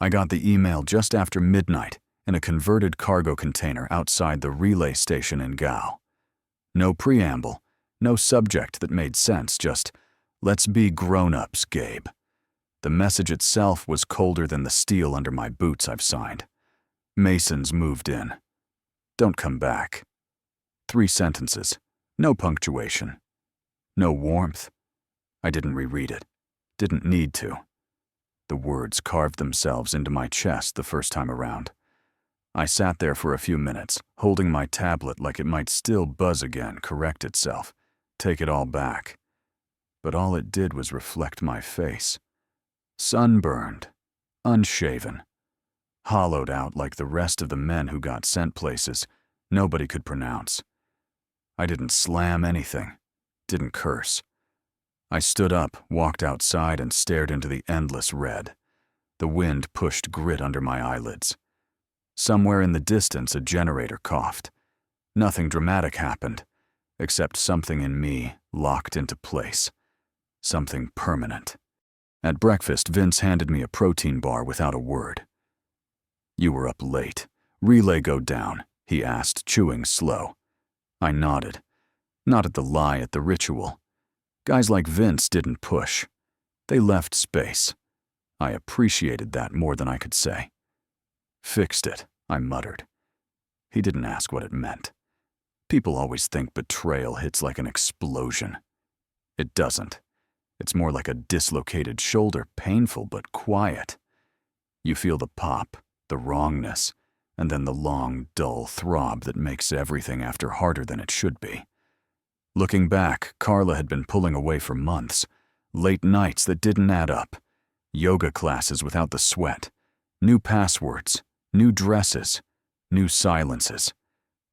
I got the email just after midnight in a converted cargo container outside the relay station in Gao. No preamble, no subject that made sense, just, "Let's be grown-ups, Gabe." The message itself was colder than the steel under my boots I've signed. Mason's moved in. Don't come back. 3 sentences. No punctuation. No warmth. I didn't reread it. Didn't need to. The words carved themselves into my chest the first time around. I sat there for a few minutes, holding my tablet like it might still buzz again, correct itself, take it all back. But all it did was reflect my face. Sunburned, unshaven, hollowed out like the rest of the men who got sent places nobody could pronounce. I didn't slam anything, didn't curse. I stood up, walked outside, and stared into the endless red. The wind pushed grit under my eyelids. Somewhere in the distance, a generator coughed. Nothing dramatic happened, except something in me locked into place. Something permanent. At breakfast, Vince handed me a protein bar without a word. "You were up late. Relay go down?" he asked, chewing slow. I nodded. Not at the lie, at the ritual. Guys like Vince didn't push. They left space. I appreciated that more than I could say. "Fixed it," I muttered. He didn't ask what it meant. People always think betrayal hits like an explosion. It doesn't. It's more like a dislocated shoulder, painful but quiet. You feel the pop, the wrongness, and then the long, dull throb that makes everything after harder than it should be. Looking back, Carla had been pulling away for months. Late nights that didn't add up. Yoga classes without the sweat. New passwords. New dresses. New silences.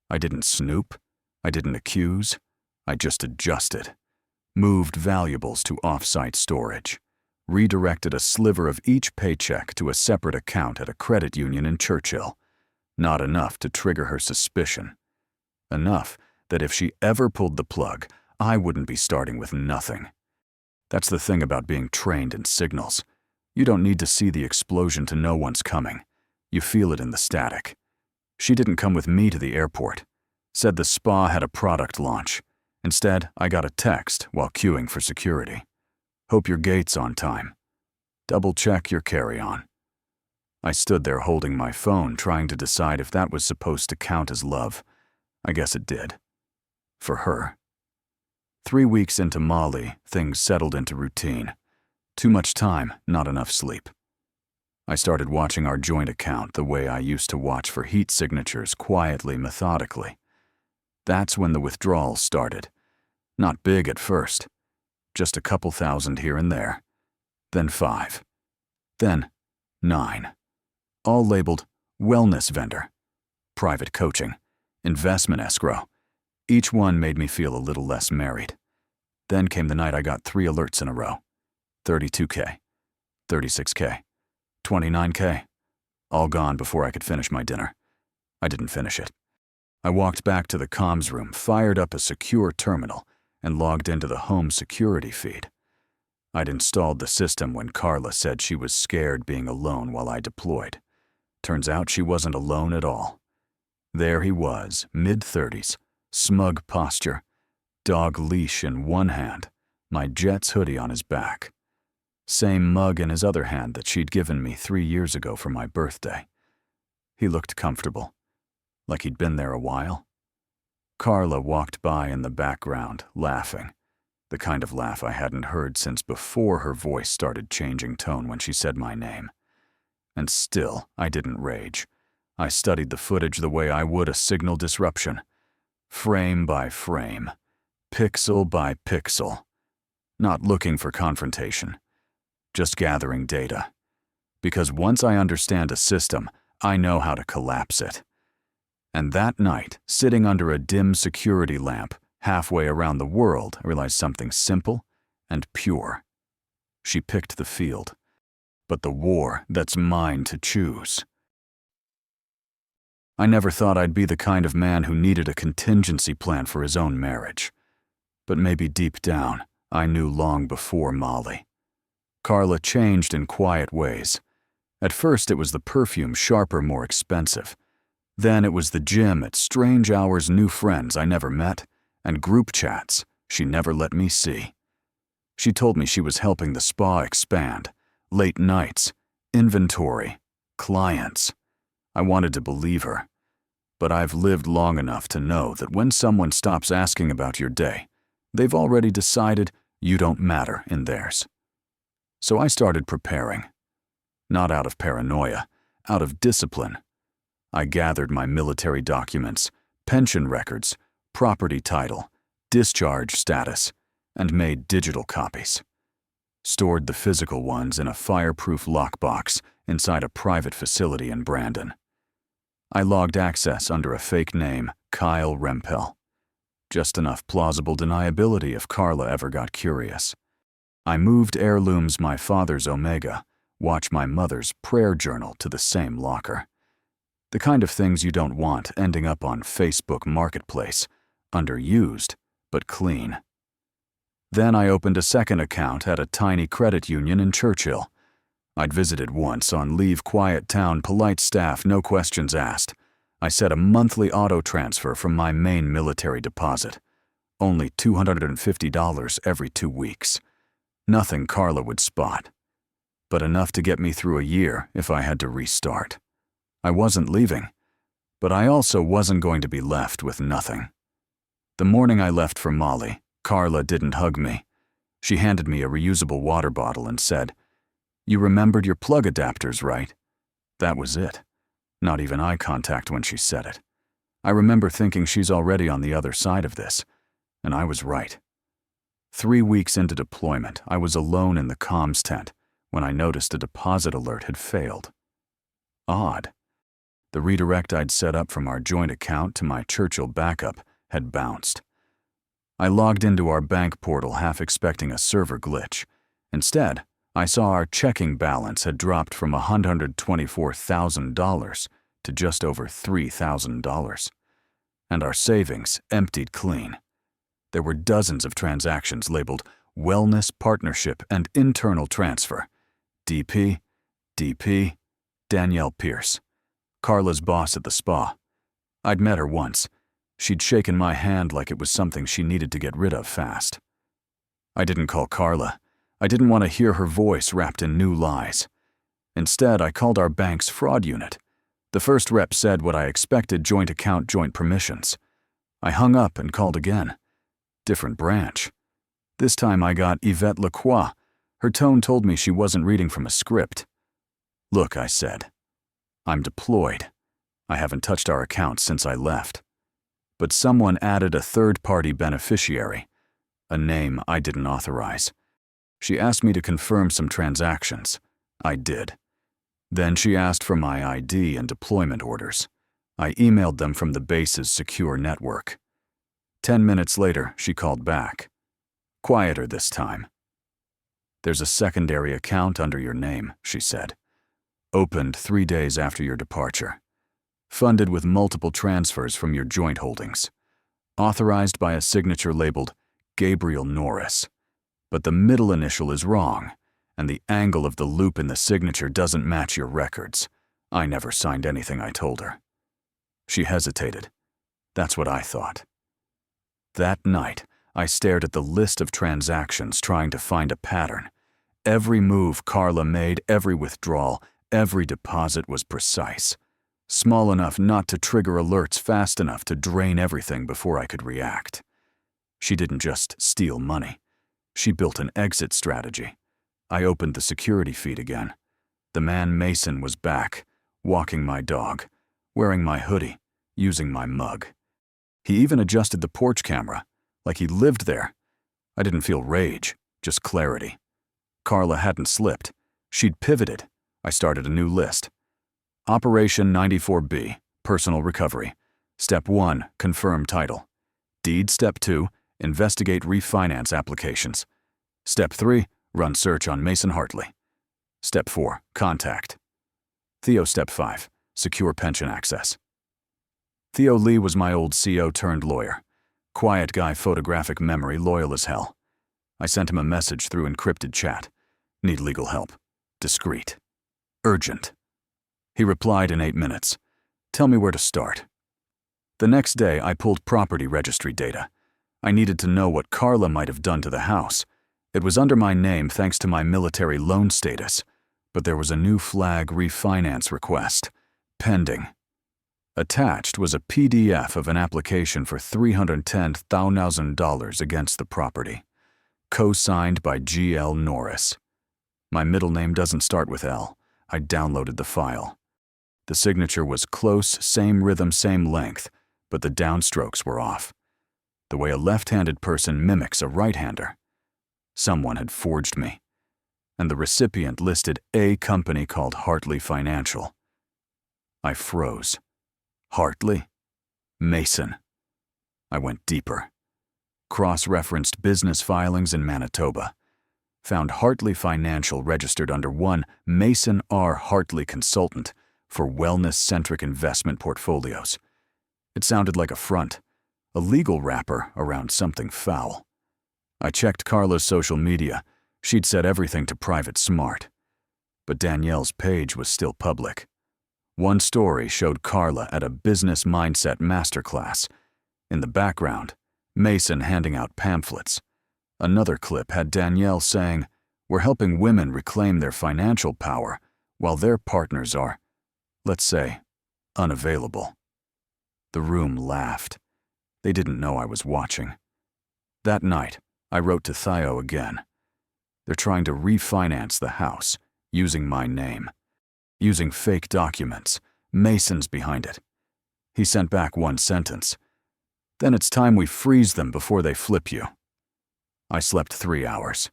I didn't snoop. I didn't accuse. I just adjusted. Moved valuables to off-site storage. Redirected a sliver of each paycheck to a separate account at a credit union in Churchill. Not enough to trigger her suspicion. Enough that if she ever pulled the plug, I wouldn't be starting with nothing. That's the thing about being trained in signals. You don't need to see the explosion to know one's coming. You feel it in the static. She didn't come with me to the airport. Said the spa had a product launch. Instead, I got a text while queuing for security. "Hope your gate's on time. Double-check your carry-on." I stood there holding my phone, trying to decide if that was supposed to count as love. I guess it did. For her. 3 weeks into Mali, things settled into routine. Too much time, not enough sleep. I started watching our joint account the way I used to watch for heat signatures, quietly, methodically. That's when the withdrawals started. Not big at first. Just a couple thousand here and there. Then 5. Then 9. All labeled wellness vendor, private coaching, investment escrow. Each one made me feel a little less married. Then came the night I got 3 alerts in a row. 32K, 36K, 29K. All gone before I could finish my dinner. I didn't finish it. I walked back to the comms room, fired up a secure terminal, and logged into the home security feed. I'd installed the system when Carla said she was scared being alone while I deployed. Turns out she wasn't alone at all. There he was, mid-30s, smug posture, dog leash in one hand, my Jets hoodie on his back. Same mug in his other hand that she'd given me 3 years ago for my birthday. He looked comfortable, like he'd been there a while. Carla walked by in the background, laughing, the kind of laugh I hadn't heard since before her voice started changing tone when she said my name. And still, I didn't rage. I studied the footage the way I would a signal disruption. Frame by frame, pixel by pixel. Not looking for confrontation, just gathering data. Because once I understand a system, I know how to collapse it. And that night, sitting under a dim security lamp halfway around the world, I realized something simple and pure. She picked the field, but the war that's mine to choose. I never thought I'd be the kind of man who needed a contingency plan for his own marriage. But maybe deep down, I knew long before Mali. Carla changed in quiet ways. At first, it was the perfume, sharper, more expensive. Then it was the gym at strange hours, new friends I never met, and group chats she never let me see. She told me she was helping the spa expand. Late nights, inventory, clients. I wanted to believe her. But I've lived long enough to know that when someone stops asking about your day, they've already decided you don't matter in theirs. So I started preparing. Not out of paranoia, out of discipline. I gathered my military documents, pension records, property title, discharge status, and made digital copies. Stored the physical ones in a fireproof lockbox inside a private facility in Brandon. I logged access under a fake name, Kyle Rempel. Just enough plausible deniability if Carla ever got curious. I moved heirlooms my father's Omega, watch my mother's prayer journal to the same locker. The kind of things you don't want ending up on Facebook Marketplace, underused, but clean. Then I opened a second account at a tiny credit union in Churchill. I'd visited once on leave, quiet town, polite staff, no questions asked. I set a monthly auto transfer from my main military deposit. Only $250 every 2 weeks. Nothing Carla would spot. But enough to get me through a year if I had to restart. I wasn't leaving, but I also wasn't going to be left with nothing. The morning I left for Mali, Carla didn't hug me. She handed me a reusable water bottle and said, "You remembered your plug adapters, right?" That was it. Not even eye contact when she said it. I remember thinking she's already on the other side of this, and I was right. 3 weeks into deployment, I was alone in the comms tent when I noticed a deposit alert had failed. Odd. The redirect I'd set up from our joint account to my Churchill backup had bounced. I logged into our bank portal half expecting a server glitch. Instead, I saw our checking balance had dropped from $124,000 to just over $3,000. And our savings emptied clean. There were dozens of transactions labeled Wellness Partnership and Internal Transfer. DP, DP, Danielle Pierce, Carla's boss at the spa. I'd met her once. She'd shaken my hand like it was something she needed to get rid of fast. I didn't call Carla. I didn't want to hear her voice wrapped in new lies. Instead, I called our bank's fraud unit. The first rep said what I expected: joint account, joint permissions. I hung up and called again. Different branch. This time I got Yvette Lacroix. Her tone told me she wasn't reading from a script. "Look," I said. "I'm deployed. I haven't touched our accounts since I left. But someone added a third-party beneficiary, a name I didn't authorize. She asked me to confirm some transactions. I did. Then she asked for my ID and deployment orders. I emailed them from the base's secure network. 10 minutes later, she called back. Quieter this time. "There's a secondary account under your name," she said. "Opened 3 days after your departure. Funded with multiple transfers from your joint holdings. Authorized by a signature labeled Gabriel Norris. But the middle initial is wrong, and the angle of the loop in the signature doesn't match your records. I never signed anything," I told her. She hesitated. That's what I thought. That night, I stared at the list of transactions trying to find a pattern. Every move Carla made, every withdrawal, every deposit was precise. Small enough not to trigger alerts, fast enough to drain everything before I could react. She didn't just steal money. She built an exit strategy. I opened the security feed again. The man Mason was back, walking my dog, wearing my hoodie, using my mug. He even adjusted the porch camera, like he lived there. I didn't feel rage, just clarity. Carla hadn't slipped. She'd pivoted. I started a new list. Operation 94B, personal recovery. Step 1, confirm title. Deed. Step 2, investigate refinance applications. Step 3, run search on Mason Hartley. Step 4, contact. Theo. Step 5, secure pension access. Theo Lee was my old CO turned lawyer. Quiet guy, photographic memory, loyal as hell. I sent him a message through encrypted chat. Need legal help. Discreet. Urgent. He replied in 8 minutes. Tell me where to start. The next day, I pulled property registry data. I needed to know what Carla might have done to the house. It was under my name thanks to my military loan status, but there was a new flag refinance request, pending. Attached was a PDF of an application for $310,000 against the property, co-signed by G.L. Norris. My middle name doesn't start with L. I downloaded the file. The signature was close, same rhythm, same length, but the downstrokes were off, the way a left-handed person mimics a right-hander. Someone had forged me, and the recipient listed a company called Hartley Financial. I froze. Hartley? Mason. I went deeper. Cross-referenced business filings in Manitoba. Found Hartley Financial registered under one Mason R. Hartley Consultant for wellness-centric investment portfolios. It sounded like a front, a legal wrapper around something foul. I checked Carla's social media. She'd set everything to private smart. But Danielle's page was still public. One story showed Carla at a business mindset masterclass. In the background, Mason handing out pamphlets. Another clip had Danielle saying, "We're helping women reclaim their financial power while their partners are, let's say, unavailable." The room laughed. They didn't know I was watching. That night, I wrote to Theo again. They're trying to refinance the house, using my name. Using fake documents. Mason's behind it. He sent back one sentence. "Then it's time we freeze them before they flip you." I slept 3 hours.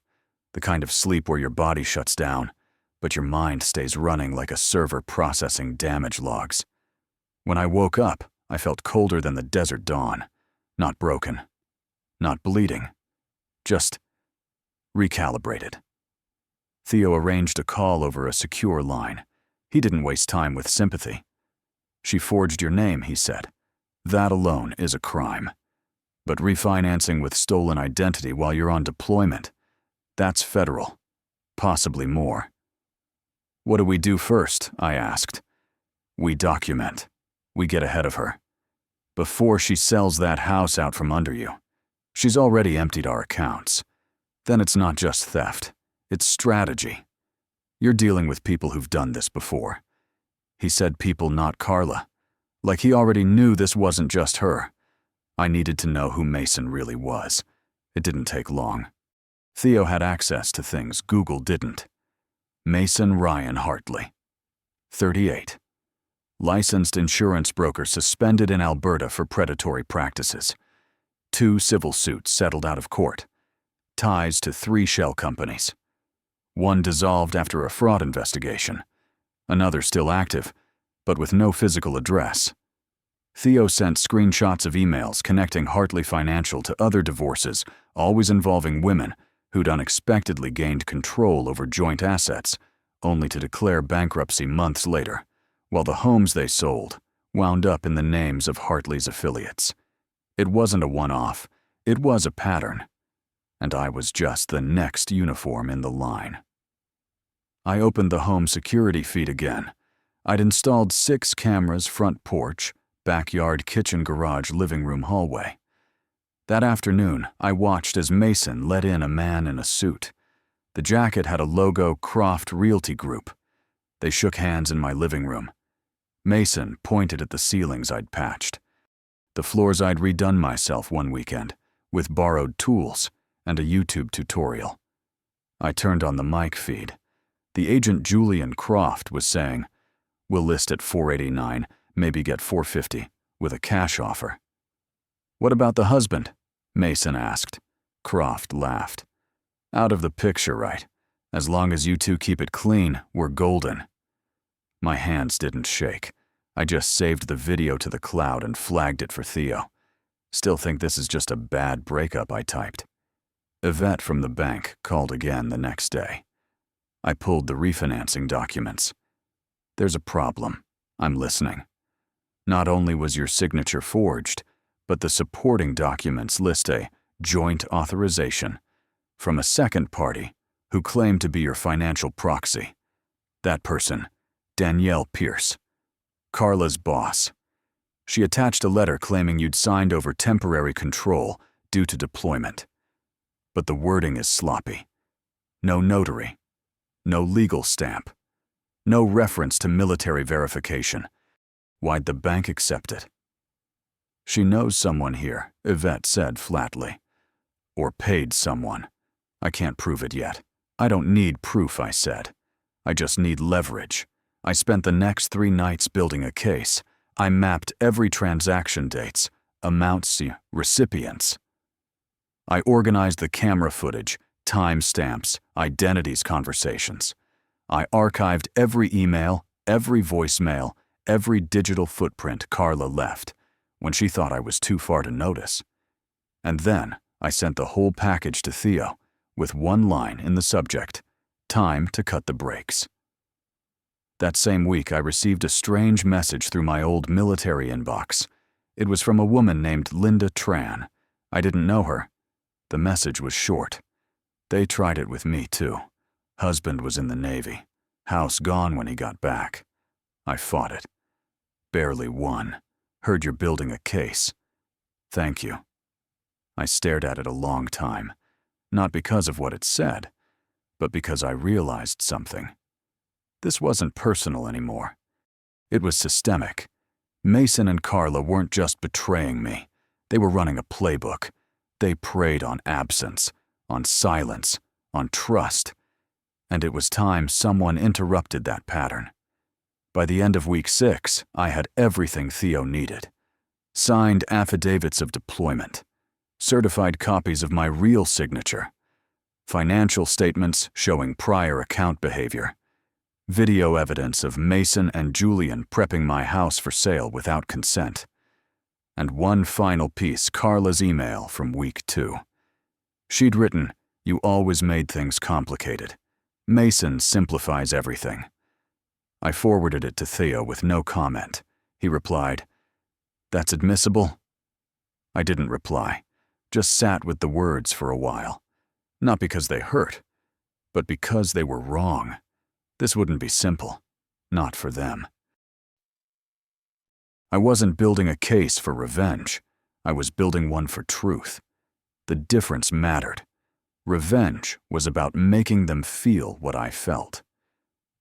The kind of sleep where your body shuts down, but your mind stays running like a server processing damage logs. When I woke up, I felt colder than the desert dawn. Not broken. Not bleeding. Just recalibrated. Theo arranged a call over a secure line. He didn't waste time with sympathy. "She forged your name," he said. "That alone is a crime. But refinancing with stolen identity while you're on deployment, that's federal. Possibly more." "What do we do first?" I asked. "We document. We get ahead of her. Before she sells that house out from under you. She's already emptied our accounts. Then it's not just theft. It's strategy. You're dealing with people who've done this before." He said people, not Carla. Like he already knew this wasn't just her. I needed to know who Mason really was. It didn't take long. Theo had access to things Google didn't. Mason Ryan Hartley. 38. Licensed insurance broker suspended in Alberta for predatory practices. 2 civil suits settled out of court. Ties to 3 shell companies. One dissolved after a fraud investigation. Another still active, but with no physical address. Theo sent screenshots of emails connecting Hartley Financial to other divorces, always involving women who'd unexpectedly gained control over joint assets, only to declare bankruptcy months later, while the homes they sold wound up in the names of Hartley's affiliates. It wasn't a one-off, it was a pattern. And I was just the next uniform in the line. I opened the home security feed again. I'd installed 6 cameras, front porch, backyard, kitchen, garage, living room, hallway. That afternoon, I watched as Mason let in a man in a suit. The jacket had a logo, Croft Realty Group. They shook hands in my living room. Mason pointed at the ceilings I'd patched. The floors I'd redone myself one weekend, with borrowed tools and a YouTube tutorial. I turned on the mic feed. The agent Julian Croft was saying, "We'll list at $489, maybe get $450, with a cash offer." "What about the husband?" Mason asked. Croft laughed. "Out of the picture, right? As long as you two keep it clean, we're golden." My hands didn't shake. I just saved the video to the cloud and flagged it for Theo. "Still think this is just a bad breakup," I typed. Yvette from the bank called again the next day. I pulled the refinancing documents. "There's a problem. I'm listening. Not only was your signature forged, but the supporting documents list a joint authorization from a second party who claimed to be your financial proxy. That person Danielle Pierce, Carla's boss. She attached a letter claiming you'd signed over temporary control due to deployment. But the wording is sloppy. No notary. No legal stamp. No reference to military verification. Why'd the bank accept it? She knows someone here, Yvette said flatly. Or paid someone. I can't prove it yet. I don't need proof, I said. I just need leverage. I spent the next 3 nights building a case. I mapped every transaction dates, amounts, recipients. I organized the camera footage, timestamps, identities conversations. I archived every email, every voicemail, every digital footprint Carla left when she thought I was too far to notice. And then I sent the whole package to Theo with one line in the subject, time to cut the brakes. That same week, I received a strange message through my old military inbox. It was from a woman named Linda Tran. I didn't know her. The message was short. They tried it with me, too. Husband was in the Navy. House gone when he got back. I fought it. Barely won. Heard you're building a case. Thank you. I stared at it a long time, not because of what it said, but because I realized something. This wasn't personal anymore. It was systemic. Mason and Carla weren't just betraying me. They were running a playbook. They preyed on absence, on silence, on trust. And it was time someone interrupted that pattern. By the end of week 6, I had everything Theo needed. Signed affidavits of deployment. Certified copies of my real signature. Financial statements showing prior account behavior. Video evidence of Mason and Julian prepping my house for sale without consent. And one final piece, Carla's email from week 2. She'd written, "You always made things complicated. Mason simplifies everything." I forwarded it to Theo with no comment. He replied, "That's admissible?" I didn't reply, just sat with the words for a while. Not because they hurt, but because they were wrong. This wouldn't be simple. Not for them. I wasn't building a case for revenge. I was building one for truth. The difference mattered. Revenge was about making them feel what I felt.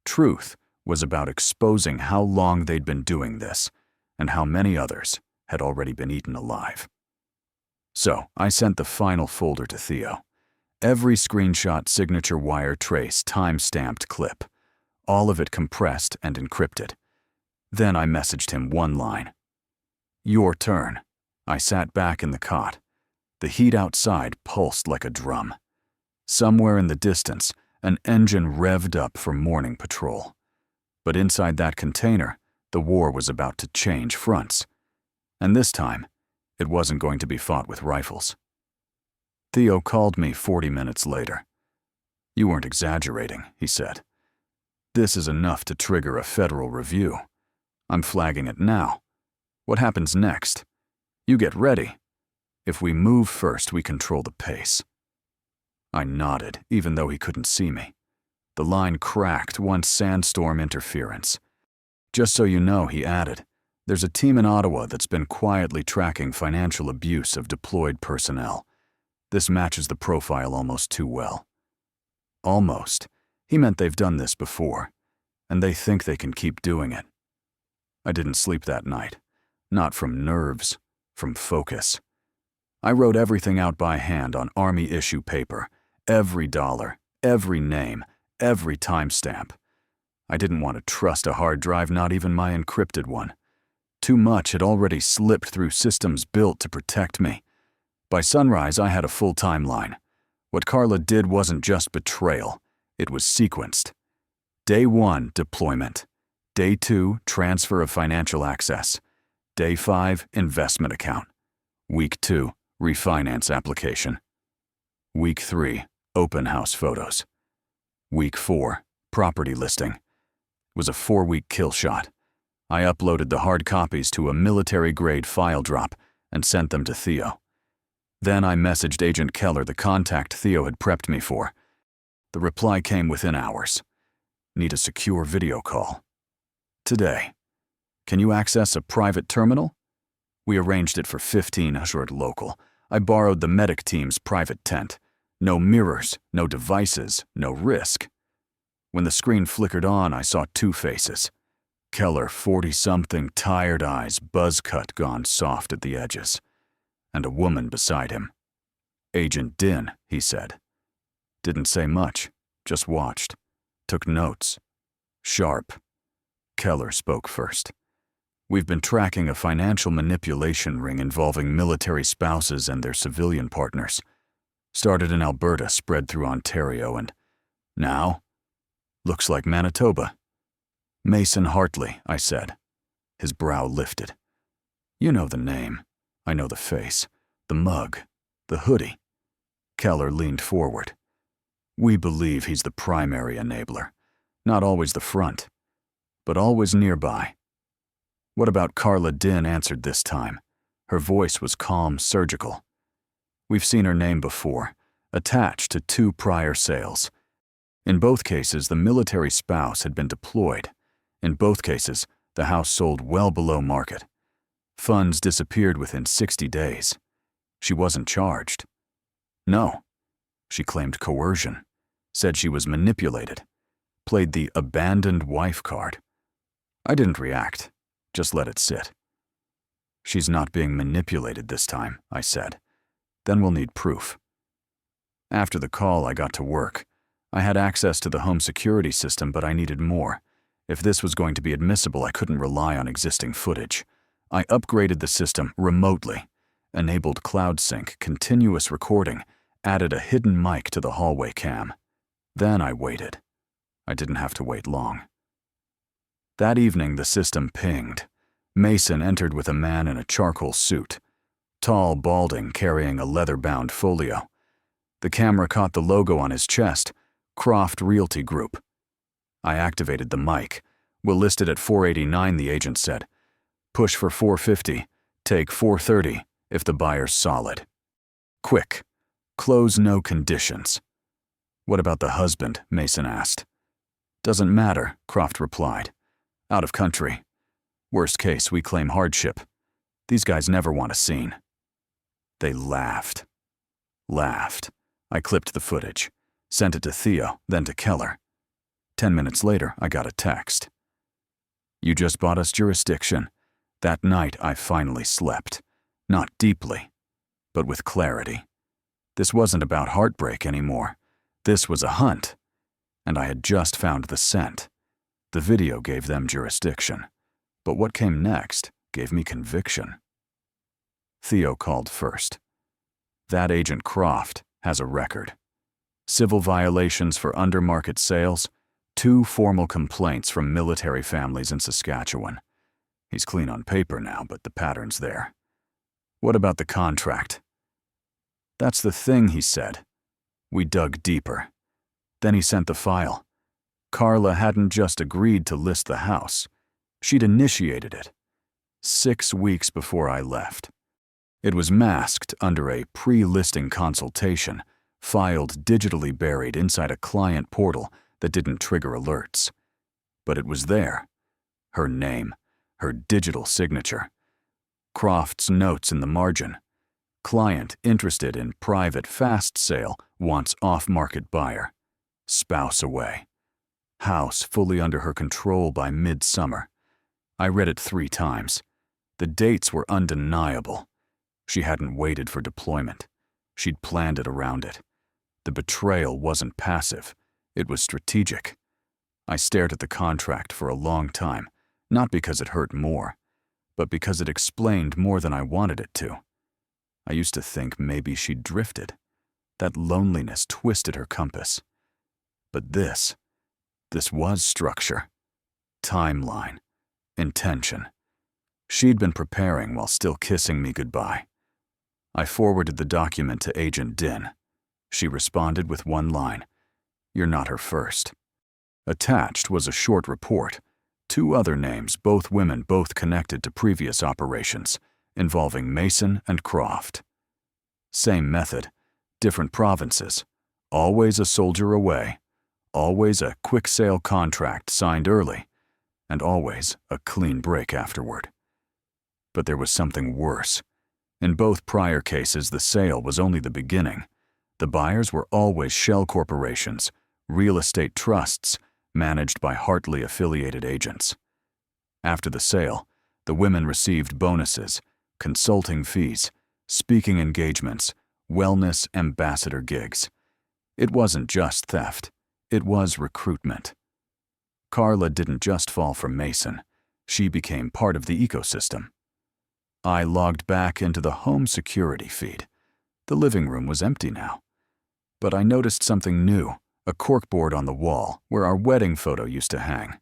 Truth was about exposing how long they'd been doing this and how many others had already been eaten alive. So I sent the final folder to Theo. Every screenshot, signature, wire trace, time-stamped clip. All of it compressed and encrypted. Then I messaged him one line. "Your turn." I sat back in the cot. The heat outside pulsed like a drum. Somewhere in the distance, an engine revved up for morning patrol. But inside that container, the war was about to change fronts. And this time, it wasn't going to be fought with rifles. Theo called me 40 minutes later. "You weren't exaggerating," he said. "This is enough to trigger a federal review. I'm flagging it now. What happens next? You get ready. If we move first, we control the pace." I nodded, even though he couldn't see me. The line cracked, one sandstorm interference. "Just so you know," he added, "there's a team in Ottawa that's been quietly tracking financial abuse of deployed personnel. This matches the profile almost too well." Almost. He meant they've done this before, and they think they can keep doing it. I didn't sleep that night. Not from nerves, from focus. I wrote everything out by hand on Army issue paper. Every dollar, every name, every timestamp. I didn't want to trust a hard drive, not even my encrypted one. Too much had already slipped through systems built to protect me. By sunrise, I had a full timeline. What Carla did wasn't just betrayal. It was sequenced. Day 1, deployment. Day 2, transfer of financial access. Day 5, investment account. Week 2, refinance application. Week 3, open house photos. Week 4, property listing. It was a 4-week kill shot. I uploaded the hard copies to a military-grade file drop and sent them to Theo. Then I messaged Agent Keller, the contact Theo had prepped me for. The reply came within hours. "Need a secure video call." today. Can you access a private terminal? We arranged it for 15, assured local. I borrowed the medic team's private tent. No mirrors, no devices, no risk. When the screen flickered on, I saw two faces. Keller, 40-something, tired eyes, buzz cut gone soft at the edges. And a woman beside him. Agent Din, he said. Didn't say much, just watched. Took notes. Sharp. Keller spoke first. We've been tracking a financial manipulation ring involving military spouses and their civilian partners. Started in Alberta, spread through Ontario, and now? Looks like Manitoba. Mason Hartley, I said. His brow lifted. You know the name. I know the face. The mug. The hoodie. Keller leaned forward. We believe he's the primary enabler. Not always the front, but always nearby. What about Carla Din answered this time. Her voice was calm, surgical. We've seen her name before, attached to 2 prior sales. In both cases, the military spouse had been deployed. In both cases, the house sold well below market. Funds disappeared within 60 days. She wasn't charged. No. She claimed coercion, said she was manipulated, played the abandoned wife card. I didn't react, just let it sit. She's not being manipulated this time, I said. Then we'll need proof. After the call, I got to work. I had access to the home security system, but I needed more. If this was going to be admissible, I couldn't rely on existing footage. I upgraded the system remotely, enabled cloud sync, continuous recording, added a hidden mic to the hallway cam. Then I waited. I didn't have to wait long. That evening, the system pinged. Mason entered with a man in a charcoal suit, tall, balding, carrying a leather-bound folio. The camera caught the logo on his chest, Croft Realty Group. I activated the mic. We'll list it at $489, the agent said. Push for $450, take $430 if the buyer's solid. Quick. Close no conditions. What about the husband? Mason asked. Doesn't matter, Croft replied. Out of country. Worst case, we claim hardship. These guys never want a scene. They laughed. I clipped the footage, sent it to Theo, then to Keller. 10 minutes later, I got a text. You just bought us jurisdiction. That night, I finally slept. Not deeply, but with clarity. This wasn't about heartbreak anymore. This was a hunt. And I had just found the scent. The video gave them jurisdiction. But what came next gave me conviction. Theo called first. That Agent Croft has a record. Civil violations for undermarket sales, 2 formal complaints from military families in Saskatchewan. He's clean on paper now, but the pattern's there. What about the contract? That's the thing, he said. We dug deeper. Then he sent the file. Carla hadn't just agreed to list the house. She'd initiated it. 6 weeks before I left. It was masked under a pre-listing consultation, filed digitally buried inside a client portal that didn't trigger alerts. But it was there. Her name, her digital signature. Croft's notes in the margin. Client interested in private fast sale wants off-market buyer. Spouse away. House fully under her control by midsummer. I read it 3 times. The dates were undeniable. She hadn't waited for deployment. She'd planned it around it. The betrayal wasn't passive. It was strategic. I stared at the contract for a long time, not because it hurt more, but because it explained more than I wanted it to. I used to think maybe she'd drifted. That loneliness twisted her compass. But this was structure. Timeline. Intention. She'd been preparing while still kissing me goodbye. I forwarded the document to Agent Din. She responded with 1 line. You're not her first. Attached was a short report. 2 other names, both women, both connected to previous operations, involving Mason and Croft. Same method, different provinces. Always a soldier away. Always a quick sale contract signed early. and always a clean break afterward. But there was something worse. In both prior cases, the sale was only the beginning. The buyers were always shell corporations, real estate trusts, managed by Hartley-affiliated agents. After the sale, the women received bonuses, consulting fees, speaking engagements, wellness ambassador gigs. It wasn't just theft, it was recruitment. Carla didn't just fall for Mason, she became part of the ecosystem. I logged back into the home security feed. The living room was empty now. But I noticed something new, a corkboard on the wall where our wedding photo used to hang.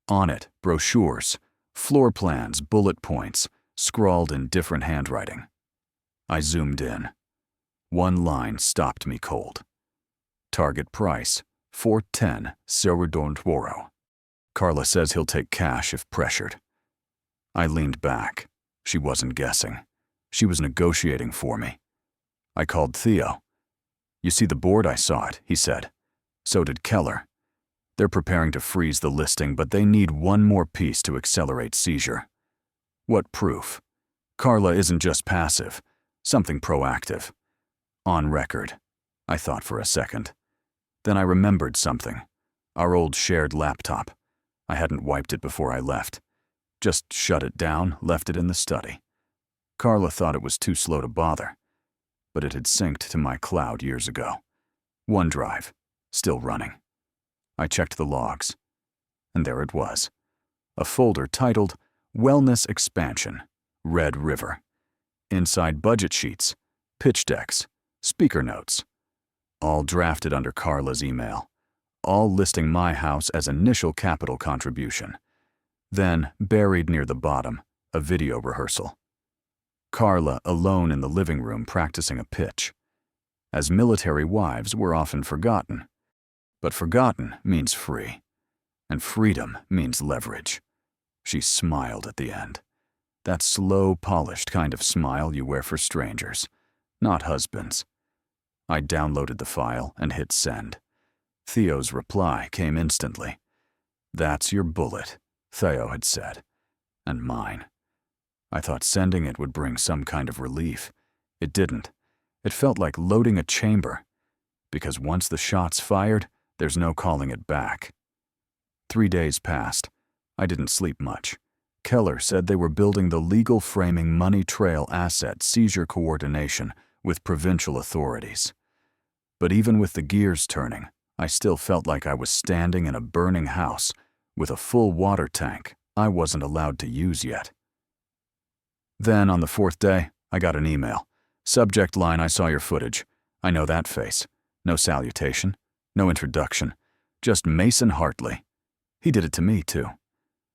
On it, brochures, floor plans, bullet points, scrawled in different handwriting. I zoomed in. One line stopped me cold. Target price, $410 $410. Carla says he'll take cash if pressured. I leaned back. She wasn't guessing. She was negotiating for me. I called Theo. You see the board? I saw it, he said. So did Keller. They're preparing to freeze the listing, but they need one more piece to accelerate seizure. What proof? Carla isn't just passive, something proactive. On record. I thought for a second. Then I remembered something. Our old shared laptop. I hadn't wiped it before I left. Just shut it down, left it in the study. Carla thought it was too slow to bother, but it had synced to my cloud years ago. OneDrive, still running. I checked the logs, and there it was. A folder titled Wellness Expansion, Red River. Inside budget sheets, pitch decks, speaker notes. All drafted under Carla's email. All listing my house as initial capital contribution. Then, buried near the bottom, a video rehearsal. Carla alone in the living room practicing a pitch. As military wives, we're often forgotten. But forgotten means free. And freedom means leverage. She smiled at the end. That slow, polished kind of smile you wear for strangers, not husbands. I downloaded the file and hit send. Theo's reply came instantly. That's your bullet, Theo had said. And mine. I thought sending it would bring some kind of relief. It didn't. It felt like loading a chamber. Because once the shot's fired, there's no calling it back. 3 days passed. I didn't sleep much. Keller said they were building the legal framing money trail asset seizure coordination with provincial authorities. But even with the gears turning, I still felt like I was standing in a burning house with a full water tank I wasn't allowed to use yet. Then, on the 4th day, I got an email. Subject line, I saw your footage. I know that face. No salutation, no introduction. Just Mason Hartley. He did it to me, too.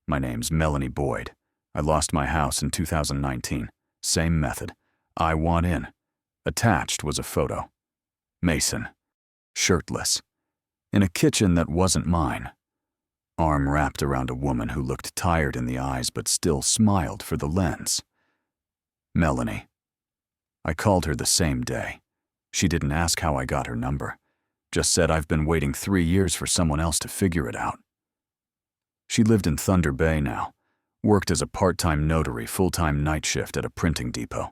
My name's Melanie Boyd. I lost my house in 2019. Same method. I want in. Attached was a photo. Mason. Shirtless. In a kitchen that wasn't mine. Arm wrapped around a woman who looked tired in the eyes but still smiled for the lens. Melanie. I called her the same day. She didn't ask how I got her number. Just said I've been waiting 3 years for someone else to figure it out. She lived in Thunder Bay now. Worked as a part-time notary, full-time night shift at a printing depot.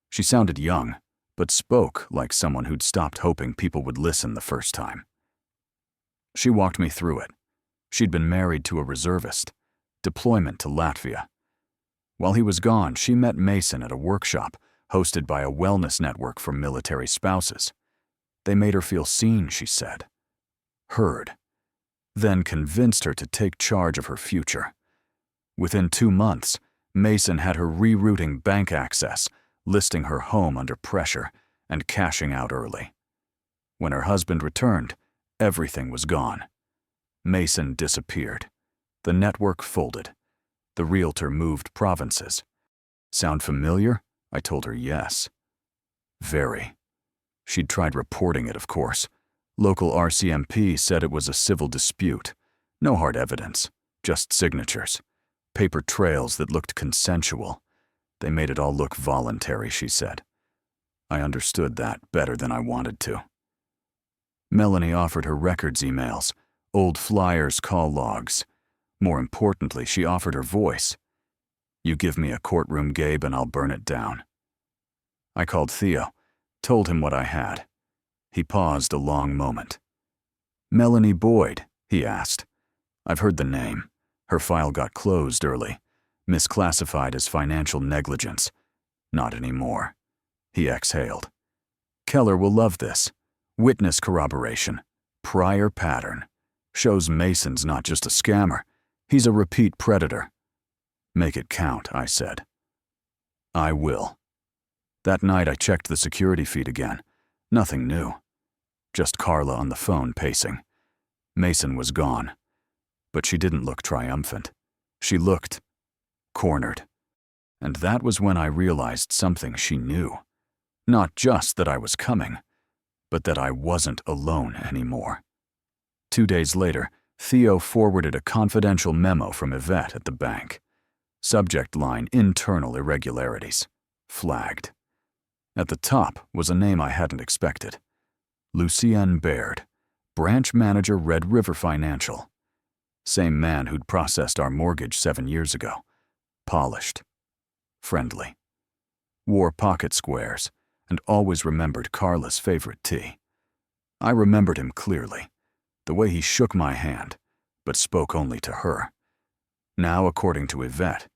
She sounded young, but spoke like someone who'd stopped hoping people would listen the first time. She walked me through it. She'd been married to a reservist. Deployment to Latvia. While he was gone, she met Mason at a workshop hosted by a wellness network for military spouses. They made her feel seen, she said. Heard. Then convinced her to take charge of her future. Within 2 months, Mason had her rerouting bank access, listing her home under pressure, and cashing out early. When her husband returned, everything was gone. Mason disappeared. The network folded. The realtor moved provinces. Sound familiar? I told her yes. Very. She'd tried reporting it, of course. Local RCMP said it was a civil dispute. No hard evidence, just signatures. Paper trails that looked consensual. They made it all look voluntary, she said. I understood that better than I wanted to. Melanie offered her records emails, old flyers, call logs. More importantly, she offered her voice. You give me a courtroom, Gabe, and I'll burn it down. I called Theo, told him what I had. He paused a long moment. Melanie Boyd, he asked. I've heard the name. Her file got closed early, misclassified as financial negligence. Not anymore. He exhaled. Keller will love this. Witness corroboration. Prior pattern. Shows Mason's not just a scammer. He's a repeat predator. Make it count, I said. I will. That night I checked the security feed again. Nothing new. Just Carla on the phone pacing. Mason was gone. But she didn't look triumphant. She looked cornered. And that was when I realized something she knew. Not just that I was coming, but that I wasn't alone anymore. 2 days later, Theo forwarded a confidential memo from Yvette at the bank. Subject line, internal irregularities. Flagged. At the top was a name I hadn't expected. Lucienne Baird, branch manager, Red River Financial. Same man who'd processed our mortgage 7 years ago. Polished. Friendly. Wore pocket squares and always remembered Carla's favorite tea. I remembered him clearly, the way he shook my hand, but spoke only to her. Now, according to Yvette,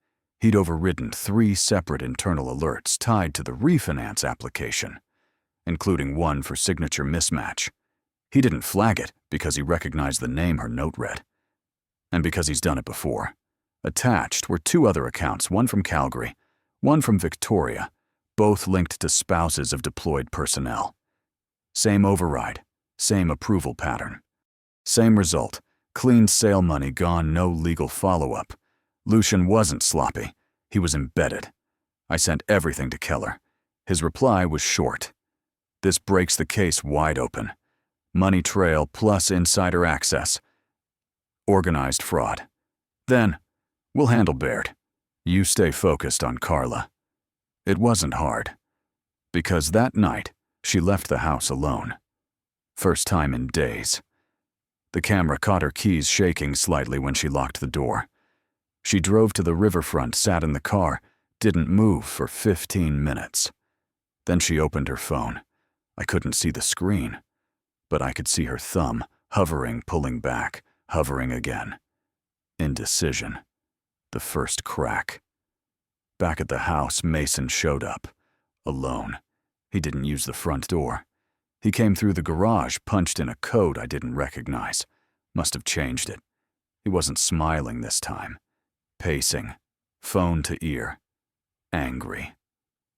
he'd overridden 3 separate internal alerts tied to the refinance application, including one for signature mismatch. He didn't flag it because he recognized the name her note read, and because he's done it before. Attached were 2 other accounts, one from Calgary, one from Victoria, both linked to spouses of deployed personnel. Same override, same approval pattern. Same result, clean sale money gone, no legal follow-up. Lucian wasn't sloppy, he was embedded. I sent everything to Keller. His reply was short. This breaks the case wide open. Money trail plus insider access. Organized fraud. Then, we'll handle Baird. You stay focused on Carla. It wasn't hard, because that night, she left the house alone. First time in days. The camera caught her keys shaking slightly when she locked the door. She drove to the riverfront, sat in the car, didn't move for 15 minutes. Then she opened her phone. I couldn't see the screen, but I could see her thumb, hovering, pulling back, hovering again. Indecision. The first crack. Back at the house, Mason showed up. Alone. He didn't use the front door. He came through the garage, punched in a code I didn't recognize. Must have changed it. He wasn't smiling this time. Pacing. Phone to ear. Angry.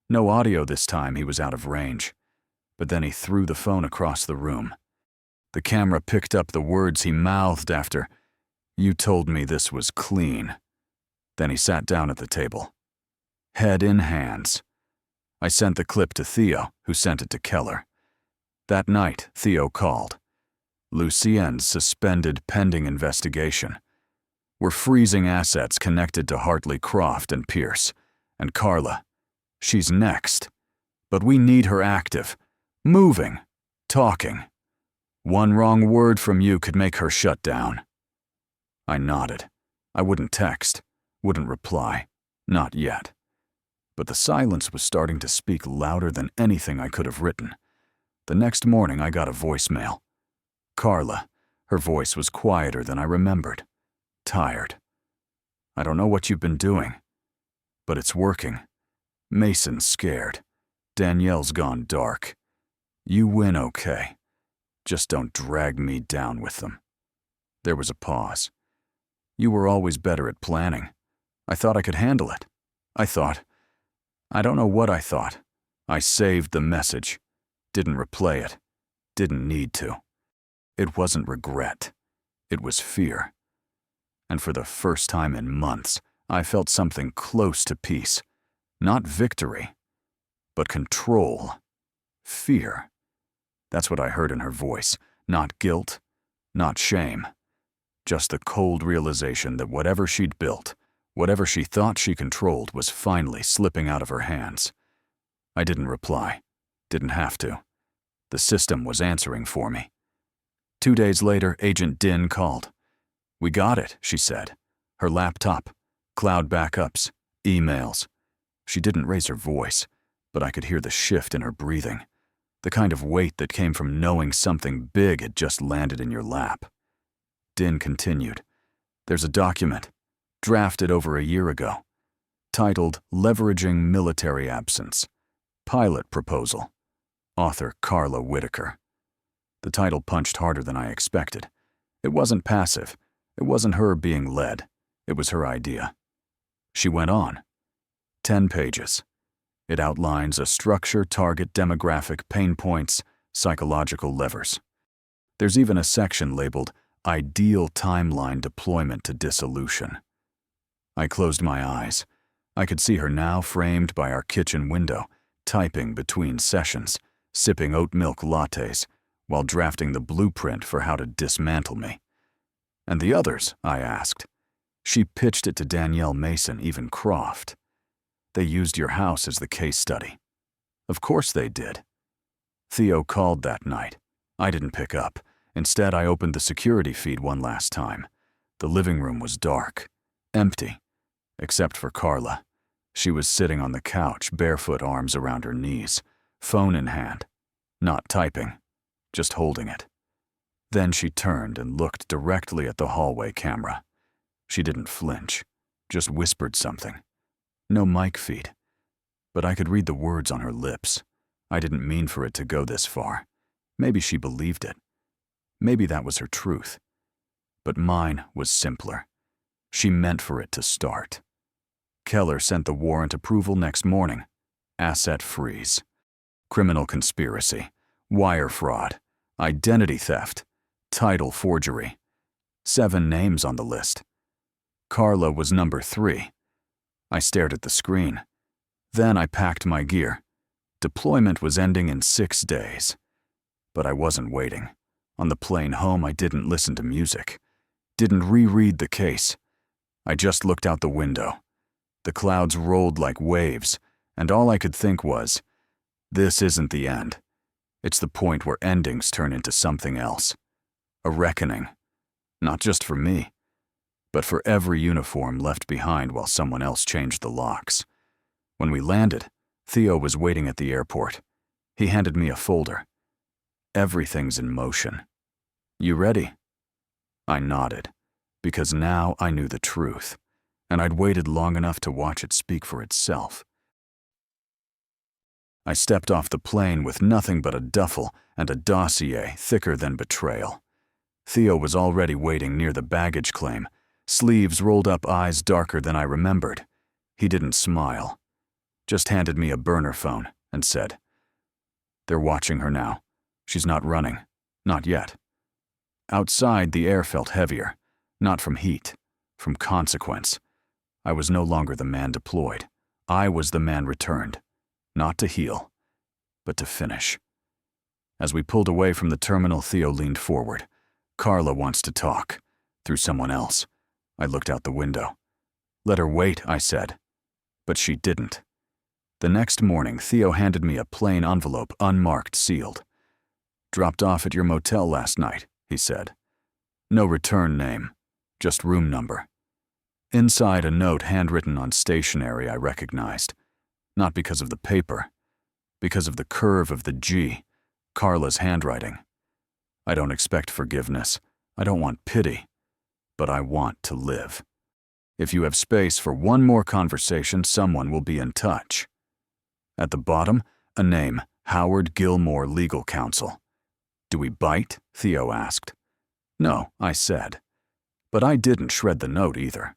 No audio this time, he was out of range. But then he threw the phone across the room. The camera picked up the words he mouthed after, "You told me this was clean." Then he sat down at the table. Head in hands. I sent the clip to Theo, who sent it to Keller. That night, Theo called. Lucienne's suspended pending investigation. We're freezing assets connected to Hartley Croft and Pierce. And Carla. She's next. But we need her active. Moving. Talking. One wrong word from you could make her shut down. I nodded. I wouldn't text. Wouldn't reply. Not yet. But the silence was starting to speak louder than anything I could have written. The next morning I got a voicemail. Carla. Her voice was quieter than I remembered. Tired. I don't know what you've been doing, but it's working. Mason's scared. Danielle's gone dark. You win okay. Just don't drag me down with them. There was a pause. You were always better at planning. I thought I could handle it. I don't know what I thought. I saved the message. Didn't replay it. Didn't need to. It wasn't regret. It was fear. And for the first time in months, I felt something close to peace. Not victory, but control. Fear. That's what I heard in her voice. Not guilt, not shame. Just the cold realization that whatever she'd built, whatever she thought she controlled, was finally slipping out of her hands. I didn't reply. Didn't have to. The system was answering for me. 2 days later, Agent Din called. We got it, she said. Her laptop, cloud backups, emails. She didn't raise her voice, but I could hear the shift in her breathing, the kind of weight that came from knowing something big had just landed in your lap. Din continued. There's a document, drafted over a year ago, titled Leveraging Military Absence, Pilot Proposal, author Carla Whitaker. The title punched harder than I expected. It wasn't passive. It wasn't her being led. It was her idea. She went on. 10 pages. It outlines a structure, target, demographic, pain points, psychological levers. There's even a section labeled Ideal Timeline Deployment to Dissolution. I closed my eyes. I could see her now framed by our kitchen window, typing between sessions, sipping oat milk lattes, while drafting the blueprint for how to dismantle me. And the others, I asked. She pitched it to Danielle Mason, even Croft. They used your house as the case study. Of course they did. Theo called that night. I didn't pick up. Instead, I opened the security feed one last time. The living room was dark, empty, except for Carla. She was sitting on the couch, barefoot, arms around her knees, phone in hand, not typing, just holding it. Then she turned and looked directly at the hallway camera. She didn't flinch, just whispered something. No mic feed, but I could read the words on her lips. I didn't mean for it to go this far. Maybe she believed it. Maybe that was her truth. But mine was simpler. She meant for it to start. Keller sent the warrant approval next morning. Asset freeze. Criminal conspiracy. Wire fraud. Identity theft. Title forgery. 7 names on the list. Carla was number 3. I stared at the screen. Then I packed my gear. Deployment was ending in 6 days. But I wasn't waiting. On the plane home, I didn't listen to music. Didn't reread the case. I just looked out the window. The clouds rolled like waves, and all I could think was, this isn't the end. It's the point where endings turn into something else. A reckoning. Not just for me, but for every uniform left behind while someone else changed the locks. When we landed, Theo was waiting at the airport. He handed me a folder. Everything's in motion. You ready? I nodded, because now I knew the truth, and I'd waited long enough to watch it speak for itself. I stepped off the plane with nothing but a duffel and a dossier thicker than betrayal. Theo was already waiting near the baggage claim, sleeves rolled up, eyes darker than I remembered. He didn't smile, just handed me a burner phone and said, "They're watching her now. She's not running. Not yet." Outside, the air felt heavier, not from heat, from consequence. I was no longer the man deployed. I was the man returned, not to heal, but to finish. As we pulled away from the terminal, Theo leaned forward. Carla wants to talk, through someone else. I looked out the window. Let her wait, I said. But she didn't. The next morning, Theo handed me a plain envelope, unmarked, sealed. "Dropped off at your motel last night," he said. "No return name, just room number." Inside, a note handwritten on stationery I recognized. Not because of the paper, because of the curve of the G, Carla's handwriting. I don't expect forgiveness. I don't want pity. But I want to live. If you have space for one more conversation, someone will be in touch. At the bottom, a name, Howard Gilmore Legal Counsel. "Do we bite?" Theo asked. "No," I said. But I didn't shred the note either.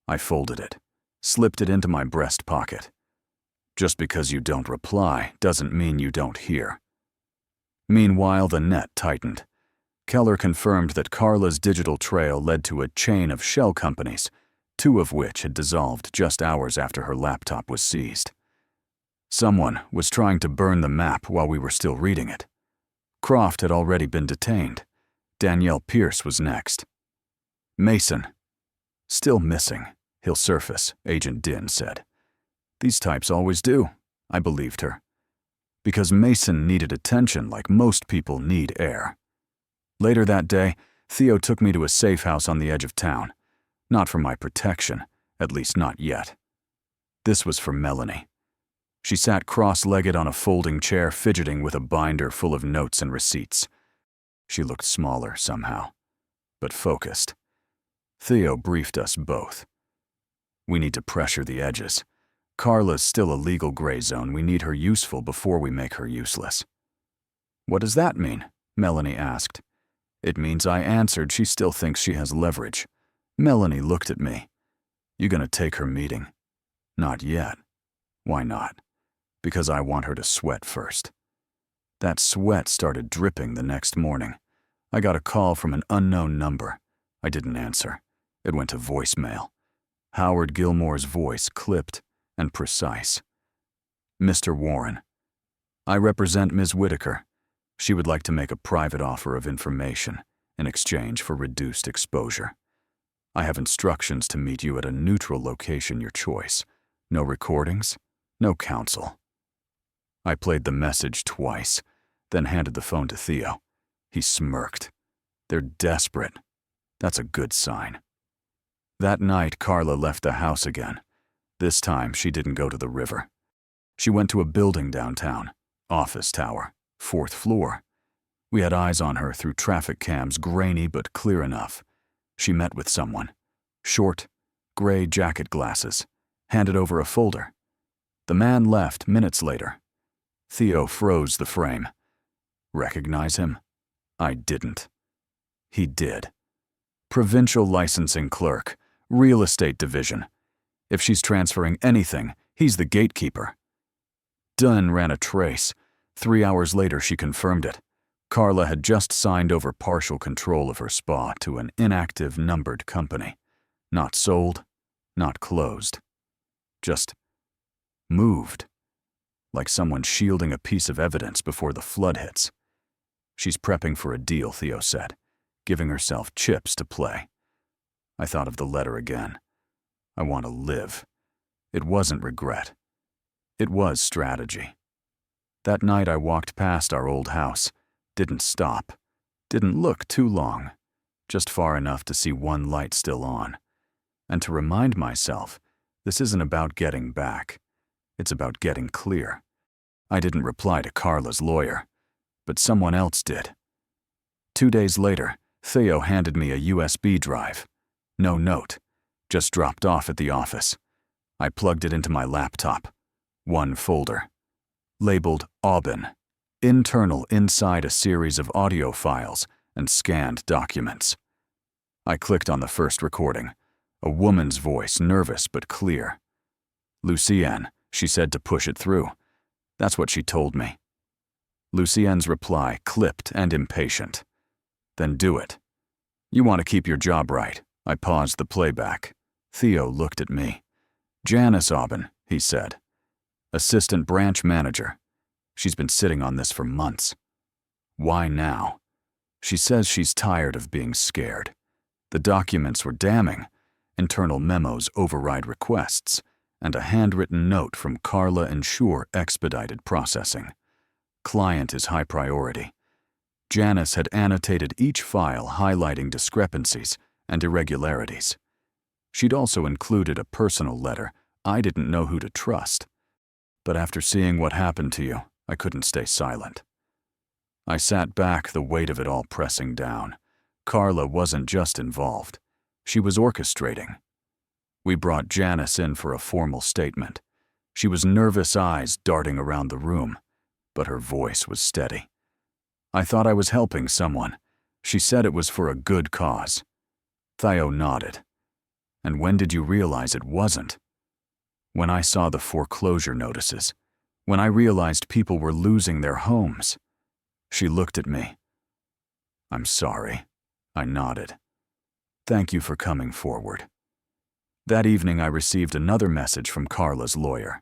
I folded it, slipped it into my breast pocket. Just because you don't reply doesn't mean you don't hear. Meanwhile, the net tightened. Keller confirmed that Carla's digital trail led to a chain of shell companies, 2 of which had dissolved just hours after her laptop was seized. Someone was trying to burn the map while we were still reading it. Croft had already been detained. Danielle Pierce was next. Mason. Still missing. He'll surface, Agent Din said. These types always do. I believed her. Because Mason needed attention like most people need air. Later that day, Theo took me to a safe house on the edge of town. Not for my protection, at least not yet. This was for Melanie. She sat cross-legged on a folding chair, fidgeting with a binder full of notes and receipts. She looked smaller somehow, but focused. Theo briefed us both. We need to pressure the edges. Carla's still a legal gray zone. We need her useful before we make her useless. What does that mean? Melanie asked. It means I answered she still thinks she has leverage. Melanie looked at me. You gonna take her meeting? Not yet. Why not? Because I want her to sweat first. That sweat started dripping the next morning. I got a call from an unknown number. I didn't answer. It went to voicemail. Howard Gilmore's voice, clipped and precise. Mr. Warren, I represent Ms. Whitaker. She would like to make a private offer of information in exchange for reduced exposure. I have instructions to meet you at a neutral location, your choice. No recordings, no counsel. I played the message twice, then handed the phone to Theo. He smirked. They're desperate. That's a good sign. That night, Carla left the house again. This time, she didn't go to the river. She went to a building downtown, office tower, 4th floor. We had eyes on her through traffic cams, grainy but clear enough. She met with someone. Short, gray jacket glasses, handed over a folder. The man left minutes later. Theo froze the frame. Recognize him? I didn't. He did. Provincial licensing clerk, real estate division. If she's transferring anything, he's the gatekeeper. Dunn ran a trace. 3 hours later, she confirmed it. Carla had just signed over partial control of her spa to an inactive, numbered company. Not sold, not closed. Just moved. Like someone shielding a piece of evidence before the flood hits. She's prepping for a deal, Theo said, giving herself chips to play. I thought of the letter again. I want to live. It wasn't regret. It was strategy. That night I walked past our old house. Didn't stop. Didn't look too long. Just far enough to see one light still on. And to remind myself, this isn't about getting back. It's about getting clear. I didn't reply to Carla's lawyer, but someone else did. 2 days later, Theo handed me a USB drive. No note, just dropped off at the office. I plugged it into my laptop. One folder. Labeled Aubin. Internal inside a series of audio files and scanned documents. I clicked on the first recording. A woman's voice, nervous but clear. Lucienne, she said to push it through. That's what she told me. Lucienne's reply, clipped and impatient. Then do it. You want to keep your job right. I paused the playback. Theo looked at me. Janice Aubin, he said. Assistant branch manager. She's been sitting on this for months. Why now? She says she's tired of being scared. The documents were damning. Internal memos override requests, and a handwritten note from Carla ensure expedited processing. Client is high priority. Janice had annotated each file, highlighting discrepancies and irregularities. She'd also included a personal letter. I didn't know who to trust. But after seeing what happened to you, I couldn't stay silent. I sat back, the weight of it all pressing down. Carla wasn't just involved. She was orchestrating. We brought Janice in for a formal statement. She was nervous eyes darting around the room, but her voice was steady. I thought I was helping someone. She said it was for a good cause. Theo nodded. And when did you realize it wasn't? When I saw the foreclosure notices. When I realized people were losing their homes. She looked at me. I'm sorry. I nodded. Thank you for coming forward. That evening I received another message from Carla's lawyer.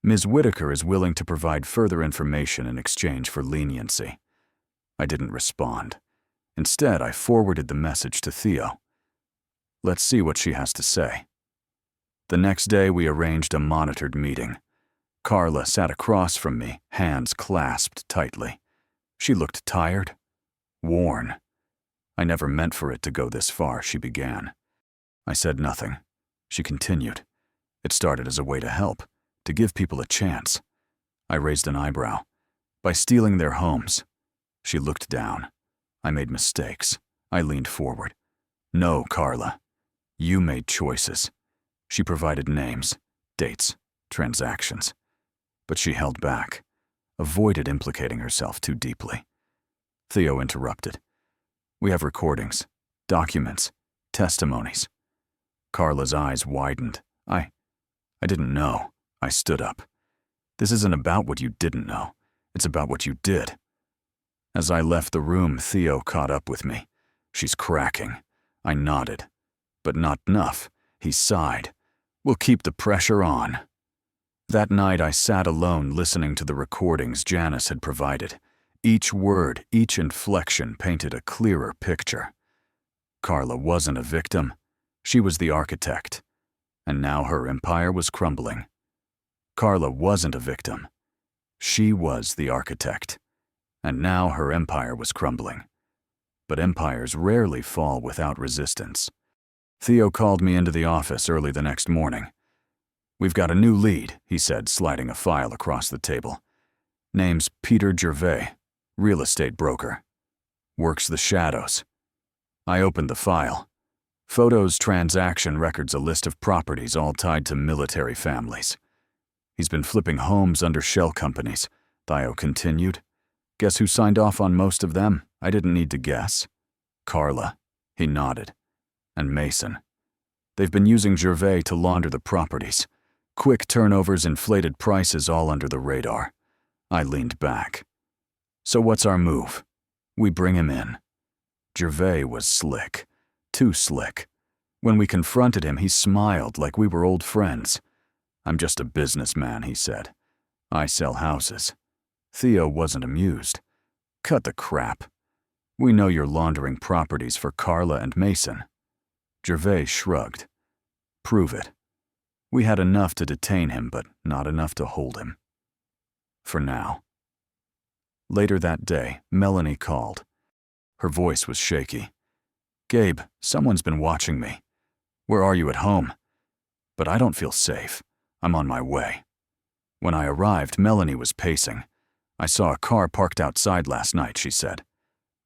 Ms. Whitaker is willing to provide further information in exchange for leniency. I didn't respond. Instead, I forwarded the message to Theo. Let's see what she has to say. The next day we arranged a monitored meeting. Carla sat across from me, hands clasped tightly. She looked tired, worn. I never meant for it to go this far, she began. I said nothing. She continued. It started as a way to help, to give people a chance. I raised an eyebrow. By stealing their homes. She looked down. I made mistakes. I leaned forward. No, Carla. You made choices. She provided names, dates, transactions. But she held back, avoided implicating herself too deeply. Theo interrupted. We have recordings, documents, testimonies. Carla's eyes widened. I didn't know. I stood up. This isn't about what you didn't know. It's about what you did. As I left the room, Theo caught up with me. She's cracking. I nodded. But not enough. He sighed. We'll keep the pressure on. That night I sat alone listening to the recordings Janice had provided. Each word, each inflection painted a clearer picture. Carla wasn't a victim. She was the architect. And now her empire was crumbling. Carla wasn't a victim. She was the architect. And now her empire was crumbling. But empires rarely fall without resistance. Theo called me into the office early the next morning. We've got a new lead, he said, sliding a file across the table. Name's Peter Gervais, real estate broker. Works the shadows. I opened the file. Photos transaction records a list of properties all tied to military families. He's been flipping homes under shell companies, Theo continued. Guess who signed off on most of them? I didn't need to guess. Carla. He nodded. And Mason. They've been using Gervais to launder the properties. Quick turnovers, inflated prices, all under the radar. I leaned back. So what's our move? We bring him in. Gervais was slick. Too slick. When we confronted him, he smiled like we were old friends. I'm just a businessman, he said. I sell houses. Theo wasn't amused. Cut the crap. We know you're laundering properties for Carla and Mason. Gervais shrugged. Prove it. We had enough to detain him, but not enough to hold him. For now. Later that day, Melanie called. Her voice was shaky. Gabe, someone's been watching me. Where are you at home? But I don't feel safe. I'm on my way. When I arrived, Melanie was pacing. I saw a car parked outside last night, she said.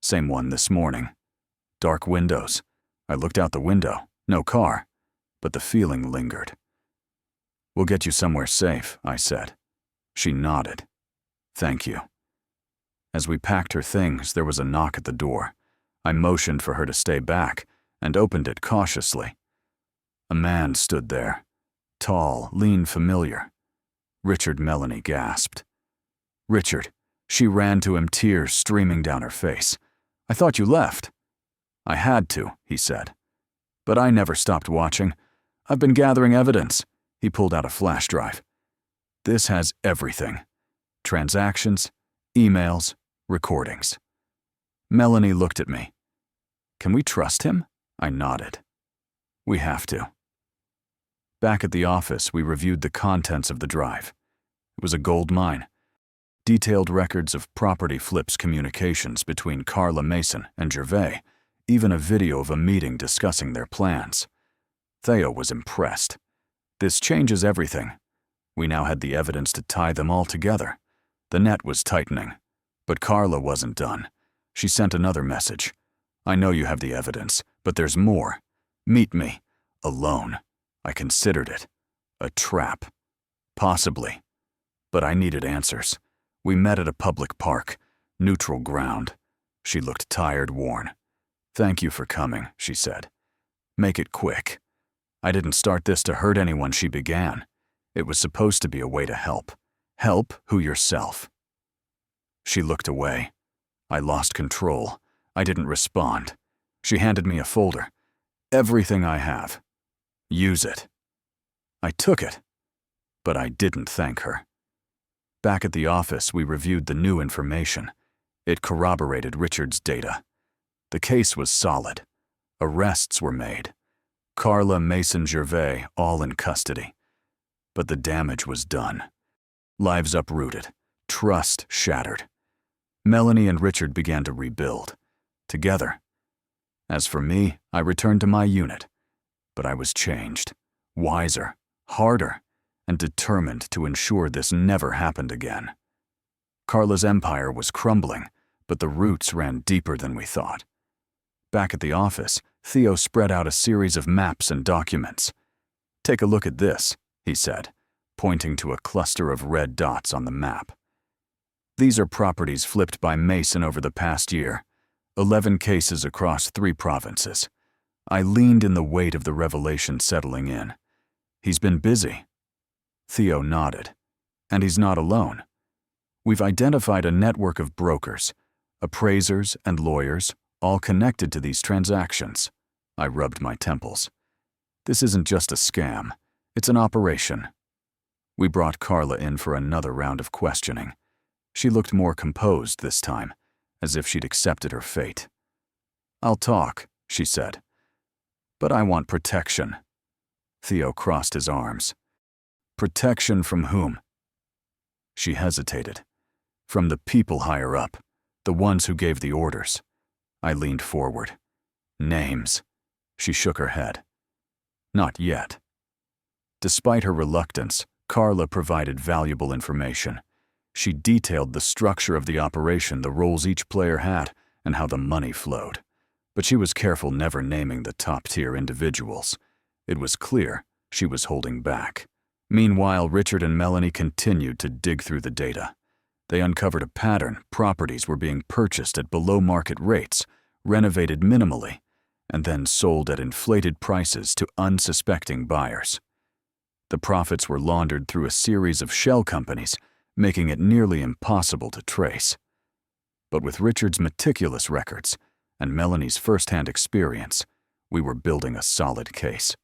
Same one this morning. Dark windows. I looked out the window. No car. But the feeling lingered. We'll get you somewhere safe, I said. She nodded. Thank you. As we packed her things, there was a knock at the door. I motioned for her to stay back and opened it cautiously. A man stood there. Tall, lean, familiar. Richard. Melanie gasped. Richard. She ran to him, tears streaming down her face. I thought you left. I had to, he said. But I never stopped watching. I've been gathering evidence. He pulled out a flash drive. This has everything. Transactions, emails, recordings. Melanie looked at me. Can we trust him? I nodded. We have to. Back at the office, we reviewed the contents of the drive. It was a gold mine. Detailed records of property flips communications between Carla Mason and Gervais, even a video of a meeting discussing their plans. Theo was impressed. This changes everything. We now had the evidence to tie them all together. The net was tightening. But Carla wasn't done. She sent another message. I know you have the evidence, but there's more. Meet me. Alone. I considered it. A trap. Possibly. But I needed answers. We met at a public park. Neutral ground. She looked tired, worn. Thank you for coming, she said. Make it quick. I didn't start this to hurt anyone, she began. It was supposed to be a way to help. Help who yourself. She looked away. I lost control. I didn't respond. She handed me a folder. Everything I have. Use it. I took it. But I didn't thank her. Back at the office, we reviewed the new information. It corroborated Richard's data. The case was solid. Arrests were made. Carla, Mason, Gervais, all in custody. But the damage was done. Lives uprooted. Trust shattered. Melanie and Richard began to rebuild. Together. As for me, I returned to my unit. But I was changed, wiser, harder, and determined to ensure this never happened again. Carla's empire was crumbling, but the roots ran deeper than we thought. Back at the office, Theo spread out a series of maps and documents. "Take a look at this," he said, pointing to a cluster of red dots on the map. "These are properties flipped by Mason over the past year, 11 cases across 3 provinces. I leaned in the weight of the revelation settling in. He's been busy." Theo nodded. "And he's not alone. We've identified a network of brokers, appraisers, and lawyers, all connected to these transactions." I rubbed my temples. "This isn't just a scam. It's an operation." We brought Carla in for another round of questioning. She looked more composed this time, as if she'd accepted her fate. "I'll talk," she said. "But I want protection." Theo crossed his arms. "Protection from whom?" She hesitated. "From the people higher up, the ones who gave the orders." I leaned forward. "Names." She shook her head. "Not yet." Despite her reluctance, Carla provided valuable information. She detailed the structure of the operation, the roles each player had, and how the money flowed. But she was careful never naming the top-tier individuals. It was clear she was holding back. Meanwhile, Richard and Melanie continued to dig through the data. They uncovered a pattern. Properties were being purchased at below-market rates, renovated minimally, and then sold at inflated prices to unsuspecting buyers. The profits were laundered through a series of shell companies, making it nearly impossible to trace. But with Richard's meticulous records and Melanie's first-hand experience, we were building a solid case.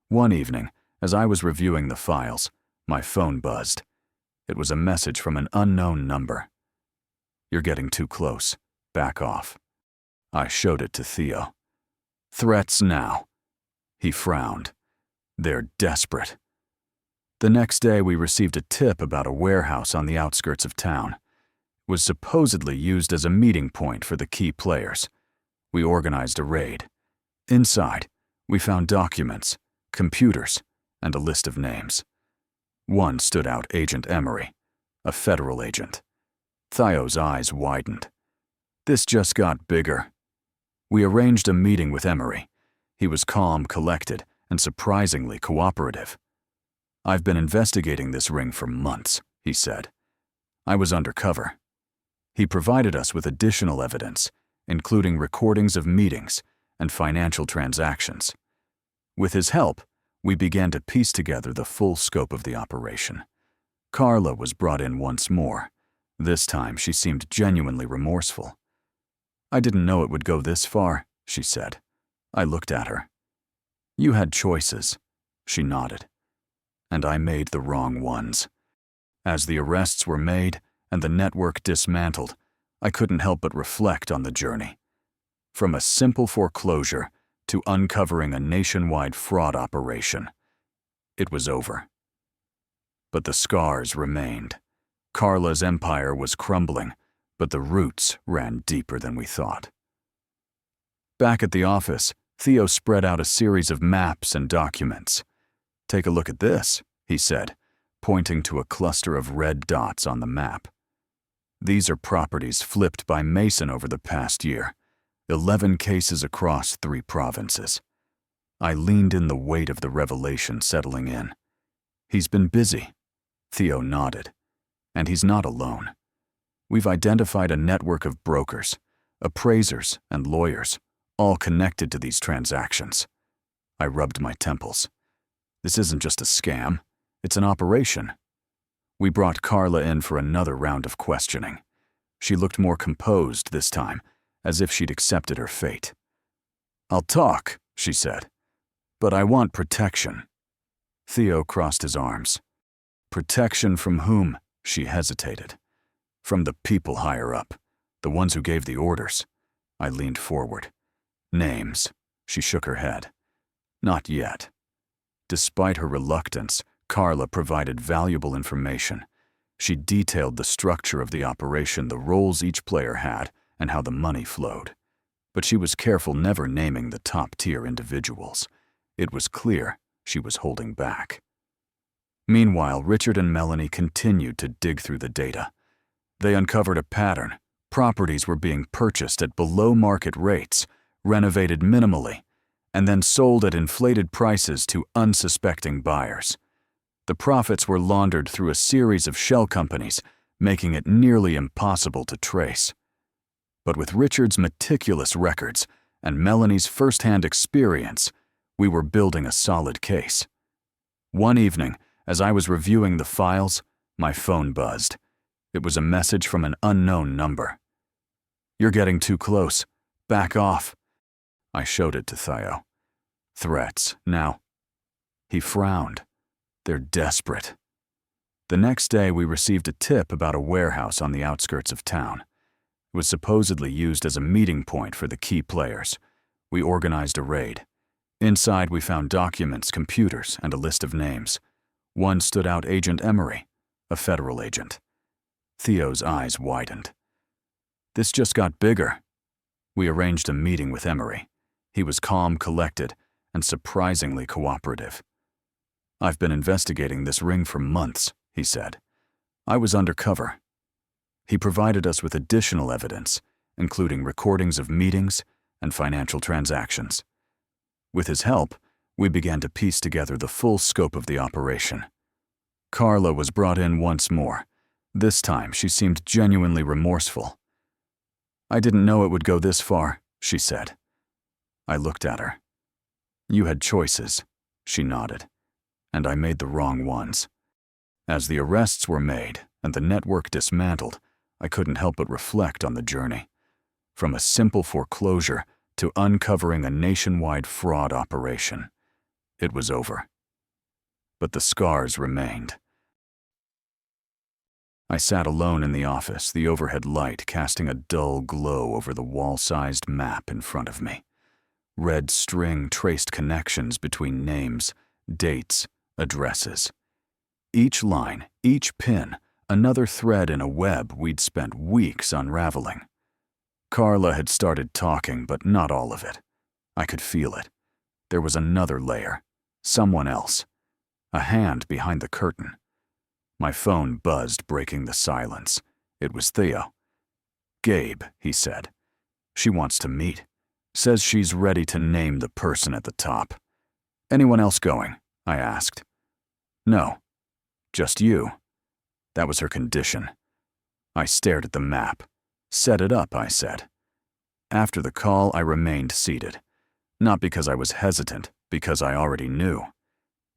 One evening, as I was reviewing the files, my phone buzzed. It was a message from an unknown number. "You're getting too close. Back off." I showed it to Theo. "Threats now." He frowned. "They're desperate." The next day, we received a tip about a warehouse on the outskirts of town. It was supposedly used as a meeting point for the key players. We organized a raid. Inside, we found documents, computers, and a list of names. One stood out: Agent Emery, a federal agent. Theo's eyes widened. This just got bigger. We arranged a meeting with Emery. He was calm, collected, and surprisingly cooperative. "I've been investigating this ring for months," he said. "I was undercover." He provided us with additional evidence, including recordings of meetings and financial transactions. With his help, we began to piece together the full scope of the operation. Carla was brought in once more. This time, she seemed genuinely remorseful. "I didn't know it would go this far," she said. I looked at her. "You had choices," she nodded. "And I made the wrong ones." As the arrests were made and the network dismantled, I couldn't help but reflect on the journey. From a simple foreclosure to uncovering a nationwide fraud operation. It was over. But the scars remained. Carla's empire was crumbling, but the roots ran deeper than we thought. Back at the office, Theo spread out a series of maps and documents. "Take a look at this," he said, pointing to a cluster of red dots on the map. "These are properties flipped by Mason over the past year, 11 cases across 3 provinces. I leaned in the weight of the revelation settling in. He's been busy." Theo nodded. "And he's not alone. We've identified a network of brokers, appraisers, and lawyers, all connected to these transactions." I rubbed my temples. "This isn't just a scam. It's an operation." We brought Carla in for another round of questioning. She looked more composed this time, as if she'd accepted her fate. "I'll talk," she said. "But I want protection." Theo crossed his arms. "Protection from whom?" She hesitated. "From the people higher up, the ones who gave the orders." I leaned forward. "Names." She shook her head. "Not yet." Despite her reluctance, Carla provided valuable information. She detailed the structure of the operation, the roles each player had, and how the money flowed. But she was careful never naming the top-tier individuals. It was clear she was holding back. Meanwhile, Richard and Melanie continued to dig through the data. They uncovered a pattern. Properties were being purchased at below-market rates, renovated minimally, and then sold at inflated prices to unsuspecting buyers. The profits were laundered through a series of shell companies, making it nearly impossible to trace. But with Richard's meticulous records and Melanie's first-hand experience, we were building a solid case. One evening, as I was reviewing the files, my phone buzzed. It was a message from an unknown number. "You're getting too close. Back off." I showed it to Theo. "Threats, now." He frowned. "They're desperate." The next day, we received a tip about a warehouse on the outskirts of town. It was supposedly used as a meeting point for the key players. We organized a raid. Inside, we found documents, computers, and a list of names. One stood out: Agent Emery, a federal agent. Theo's eyes widened. This just got bigger. We arranged a meeting with Emery. He was calm, collected, and surprisingly cooperative. "I've been investigating this ring for months," he said. "I was undercover." He provided us with additional evidence, including recordings of meetings and financial transactions. With his help, we began to piece together the full scope of the operation. Carla was brought in once more. This time, she seemed genuinely remorseful. "I didn't know it would go this far," she said. I looked at her. "You had choices," she nodded, "and I made the wrong ones." As the arrests were made and the network dismantled, I couldn't help but reflect on the journey. From a simple foreclosure to uncovering a nationwide fraud operation. It was over. But the scars remained. I sat alone in the office, the overhead light casting a dull glow over the wall-sized map in front of me. Red string traced connections between names, dates, addresses. Each line, each pin, another thread in a web we'd spent weeks unraveling. Carla had started talking, but not all of it. I could feel it. There was another layer. Someone else. A hand behind the curtain. My phone buzzed, breaking the silence. It was Theo. "Gabe," he said. "She wants to meet. Says she's ready to name the person at the top." "Anyone else going?" I asked. "No. Just you." That was her condition. I stared at the map. "Set it up," I said. After the call, I remained seated. Not because I was hesitant, because I already knew.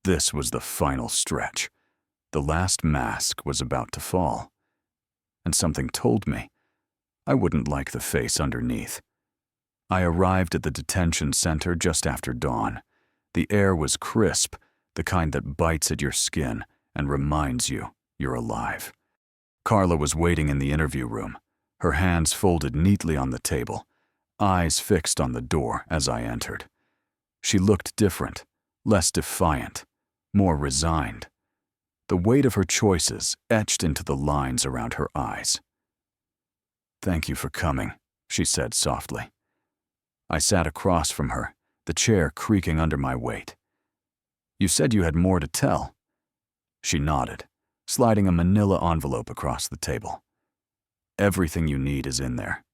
This was the final stretch. The last mask was about to fall. And something told me I wouldn't like the face underneath. I arrived at the detention center just after dawn. The air was crisp, the kind that bites at your skin and reminds you you're alive. Carla was waiting in the interview room, her hands folded neatly on the table, eyes fixed on the door as I entered. She looked different, less defiant, more resigned. The weight of her choices etched into the lines around her eyes. "Thank you for coming," she said softly. I sat across from her, the chair creaking under my weight. "You said you had more to tell." She nodded, sliding a manila envelope across the table. "Everything you need is in there."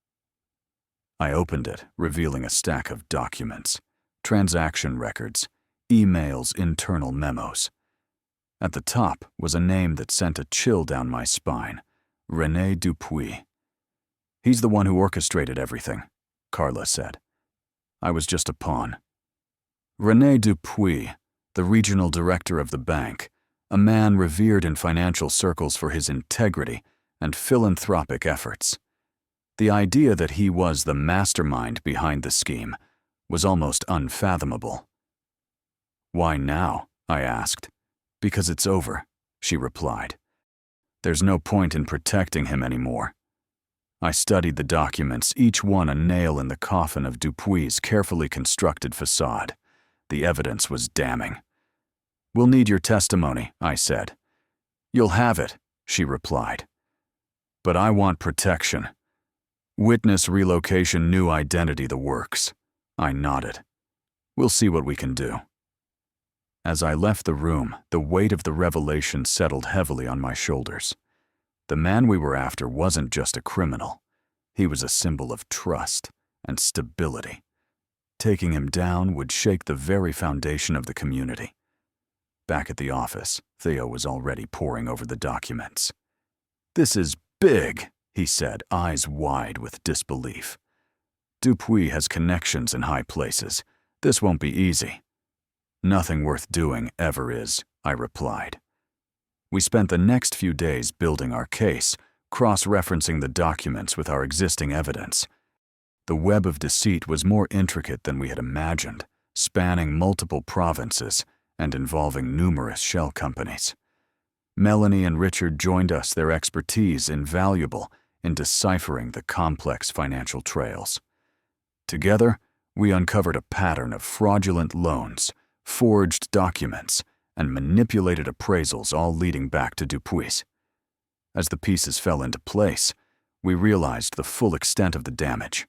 I opened it, revealing a stack of documents, transaction records, emails, internal memos. At the top was a name that sent a chill down my spine: René Dupuis. "He's the one who orchestrated everything," Carla said. "I was just a pawn." René Dupuis, the regional director of the bank, a man revered in financial circles for his integrity and philanthropic efforts. The idea that he was the mastermind behind the scheme was almost unfathomable. "Why now?" I asked. "Because it's over," she replied. "There's no point in protecting him anymore." I studied the documents, each one a nail in the coffin of Dupuis' carefully constructed facade. The evidence was damning. "We'll need your testimony," I said. "You'll have it," she replied. "But I want protection. Witness relocation, new identity, the works." I nodded. "We'll see what we can do." As I left the room, the weight of the revelation settled heavily on my shoulders. The man we were after wasn't just a criminal. He was a symbol of trust and stability. Taking him down would shake the very foundation of the community. Back at the office, Theo was already poring over the documents. "This is big," he said, eyes wide with disbelief. "Dupuis has connections in high places. This won't be easy." "Nothing worth doing ever is," I replied. We spent the next few days building our case, cross-referencing the documents with our existing evidence. The web of deceit was more intricate than we had imagined, spanning multiple provinces and involving numerous shell companies. Melanie and Richard joined us, their expertise invaluable in deciphering the complex financial trails. Together, we uncovered a pattern of fraudulent loans, forged documents, and manipulated appraisals, all leading back to Dupuis. As the pieces fell into place, we realized the full extent of the damage.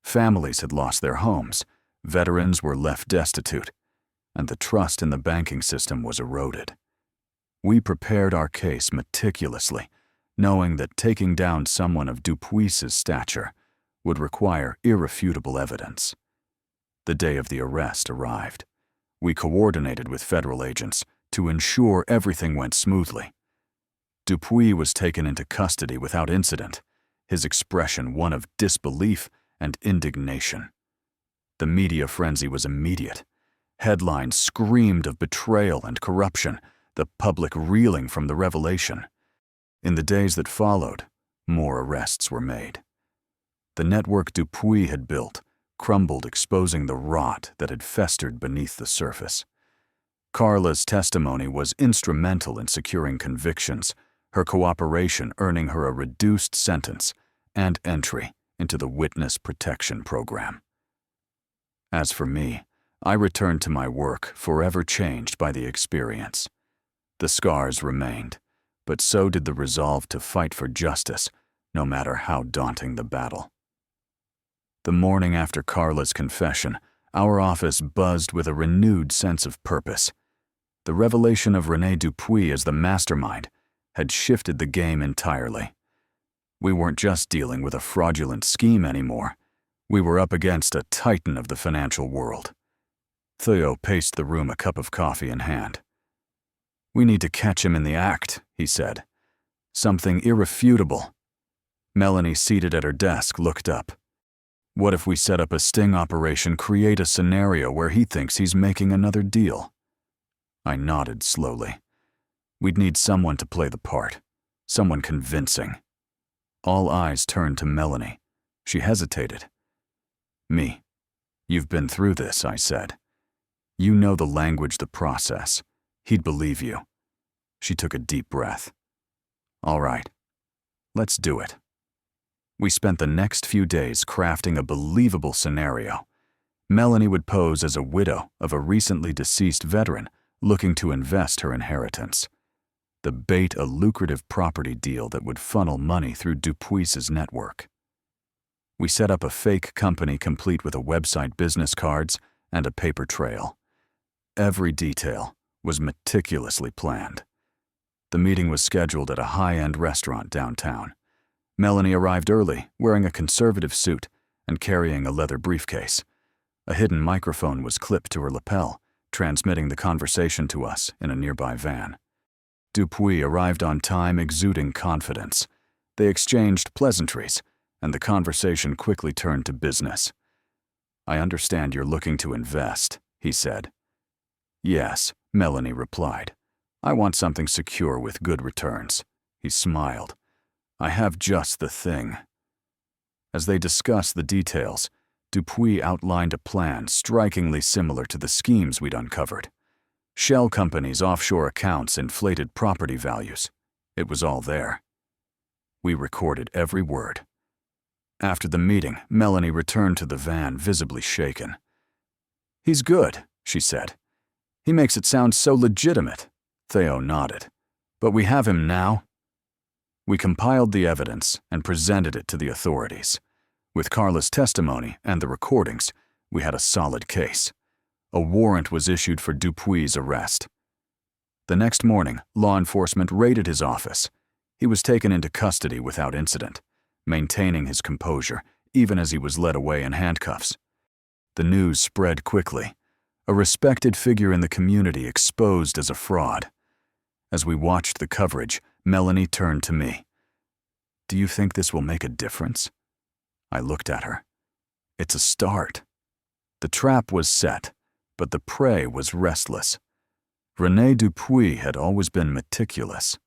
Families had lost their homes, veterans were left destitute, and the trust in the banking system was eroded. We prepared our case meticulously, knowing that taking down someone of Dupuis's stature would require irrefutable evidence. The day of the arrest arrived. We coordinated with federal agents to ensure everything went smoothly. Dupuis was taken into custody without incident, his expression one of disbelief and indignation. The media frenzy was immediate. Headlines screamed of betrayal and corruption, the public reeling from the revelation. In the days that followed, more arrests were made. The network Dupuis had built crumbled, exposing the rot that had festered beneath the surface. Carla's testimony was instrumental in securing convictions, her cooperation earning her a reduced sentence and entry into the Witness Protection Program. As for me, I returned to my work, forever changed by the experience. The scars remained, but so did the resolve to fight for justice, no matter how daunting the battle. The morning after Carla's confession, our office buzzed with a renewed sense of purpose. The revelation of René Dupuis as the mastermind had shifted the game entirely. We weren't just dealing with a fraudulent scheme anymore. We were up against a titan of the financial world. Theo paced the room, a cup of coffee in hand. "We need to catch him in the act," he said. "Something irrefutable." Melanie, seated at her desk, looked up. "What if we set up a sting operation, create a scenario where he thinks he's making another deal?" I nodded slowly. We'd need someone to play the part, someone convincing. All eyes turned to Melanie. She hesitated. "Me. You've been through this," I said. "You know the language, the process. He'd believe you." She took a deep breath. "All right. Let's do it." We spent the next few days crafting a believable scenario. Melanie would pose as a widow of a recently deceased veteran looking to invest her inheritance. The bait, a lucrative property deal that would funnel money through Dupuis's network. We set up a fake company complete with a website, business cards, and a paper trail. Every detail was meticulously planned. The meeting was scheduled at a high-end restaurant downtown. Melanie arrived early, wearing a conservative suit and carrying a leather briefcase. A hidden microphone was clipped to her lapel, transmitting the conversation to us in a nearby van. Dupuis arrived on time, exuding confidence. They exchanged pleasantries, and the conversation quickly turned to business. "I understand you're looking to invest," he said. "Yes," Melanie replied. "I want something secure with good returns." He smiled. "I have just the thing." As they discussed the details, Dupuis outlined a plan strikingly similar to the schemes we'd uncovered. Shell companies, offshore accounts, inflated property values. It was all there. We recorded every word. After the meeting, Melanie returned to the van, visibly shaken. "He's good," she said. "He makes it sound so legitimate." Theo nodded. "But we have him now." We compiled the evidence and presented it to the authorities. With Carla's testimony and the recordings, we had a solid case. A warrant was issued for Dupuy's arrest. The next morning, law enforcement raided his office. He was taken into custody without incident, maintaining his composure even as he was led away in handcuffs. The news spread quickly. A respected figure in the community exposed as a fraud. As we watched the coverage, Melanie turned to me. "Do you think this will make a difference?" I looked at her. "It's a start." The trap was set, but the prey was restless. Rene Dupuy had always been meticulous.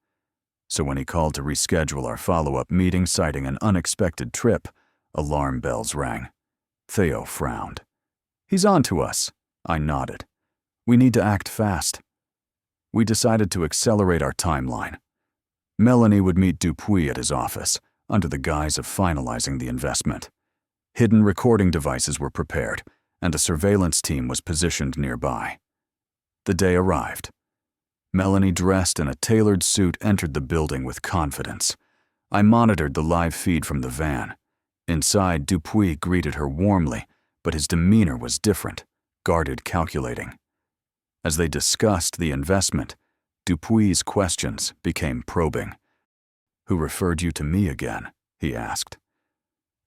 So when he called to reschedule our follow-up meeting citing an unexpected trip, alarm bells rang. Theo frowned. "He's on to us." I nodded. "We need to act fast." We decided to accelerate our timeline. Melanie would meet Dupuy at his office, under the guise of finalizing the investment. Hidden recording devices were prepared, and a surveillance team was positioned nearby. The day arrived. Melanie, dressed in a tailored suit, entered the building with confidence. I monitored the live feed from the van. Inside, Dupuy greeted her warmly, but his demeanor was different, guarded, calculating. As they discussed the investment, Dupuy's questions became probing. "Who referred you to me again?" he asked.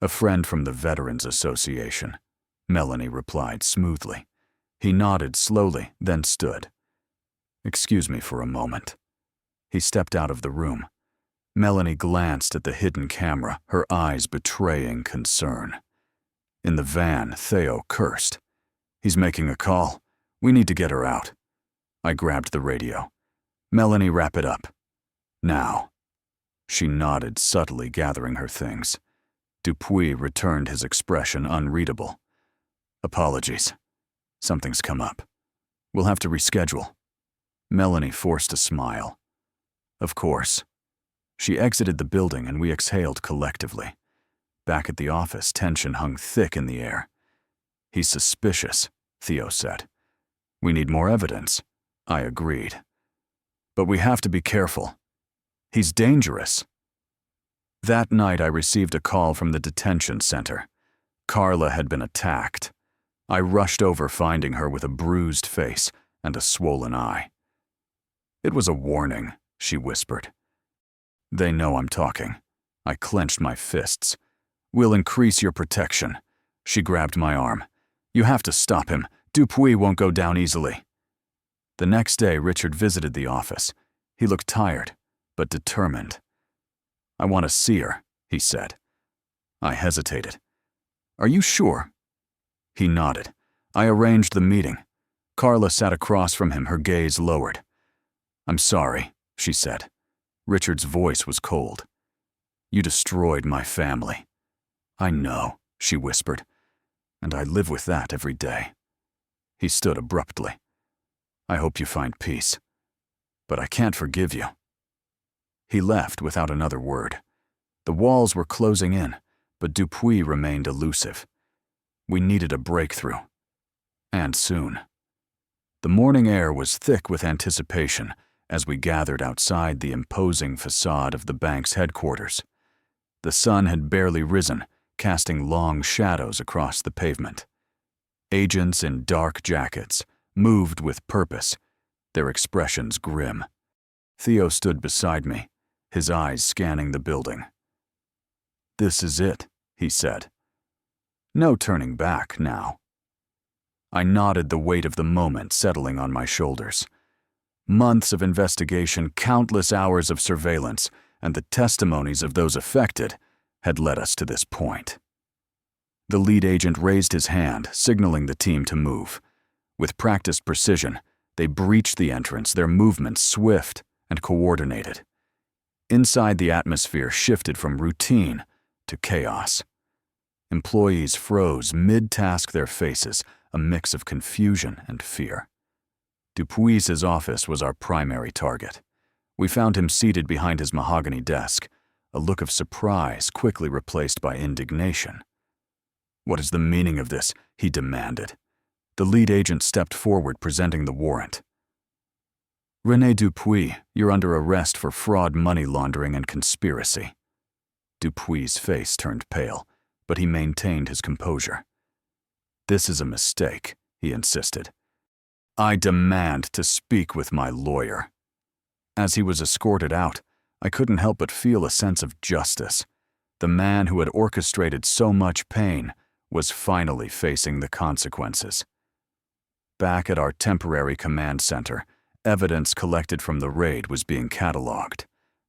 "A friend from the Veterans Association," Melanie replied smoothly. He nodded slowly, then stood. "Excuse me for a moment." He stepped out of the room. Melanie glanced at the hidden camera, her eyes betraying concern. In the van, Theo cursed. "He's making a call. We need to get her out." I grabbed the radio. "Melanie, wrap it up." "Now." She nodded, subtly gathering her things. Dupuy returned his expression unreadable. "Apologies. Something's come up. We'll have to reschedule." Melanie forced a smile. "Of course." She exited the building and we exhaled collectively. Back at the office, tension hung thick in the air. "He's suspicious," Theo said. "We need more evidence." I agreed. "But we have to be careful. He's dangerous." That night I received a call from the detention center. Carla had been attacked. I rushed over, finding her with a bruised face and a swollen eye. "It was a warning," she whispered. "They know I'm talking." I clenched my fists. "We'll increase your protection." She grabbed my arm. "You have to stop him. Dupuy won't go down easily." The next day, Richard visited the office. He looked tired, but determined. "I want to see her," he said. I hesitated. "Are you sure?" He nodded. I arranged the meeting. Carla sat across from him, her gaze lowered. "I'm sorry," she said. Richard's voice was cold. "You destroyed my family." "I know," she whispered, "and I live with that every day." He stood abruptly. "I hope you find peace, but I can't forgive you." He left without another word. The walls were closing in, but Dupuy remained elusive. We needed a breakthrough. And soon. The morning air was thick with anticipation as we gathered outside the imposing facade of the bank's headquarters. The sun had barely risen, casting long shadows across the pavement. Agents in dark jackets moved with purpose, their expressions grim. Theo stood beside me, his eyes scanning the building. "This is it," he said. "No turning back now." I nodded, the weight of the moment settling on my shoulders. Months of investigation, countless hours of surveillance, and the testimonies of those affected had led us to this point. The lead agent raised his hand, signaling the team to move. With practiced precision, they breached the entrance, their movements swift and coordinated. Inside, the atmosphere shifted from routine to chaos. Employees froze mid-task, their faces a mix of confusion and fear. Dupuy's office was our primary target. We found him seated behind his mahogany desk, a look of surprise quickly replaced by indignation. "What is the meaning of this?" he demanded. The lead agent stepped forward, presenting the warrant. "Rene Dupuy, you're under arrest for fraud, money laundering, and conspiracy." Dupuy's face turned pale, but he maintained his composure. "This is a mistake," he insisted. I demand to speak with my lawyer." As he was escorted out, I couldn't help but feel a sense of justice. The man who had orchestrated so much pain was finally facing the consequences. Back at our temporary command center, evidence collected from the raid was being cataloged.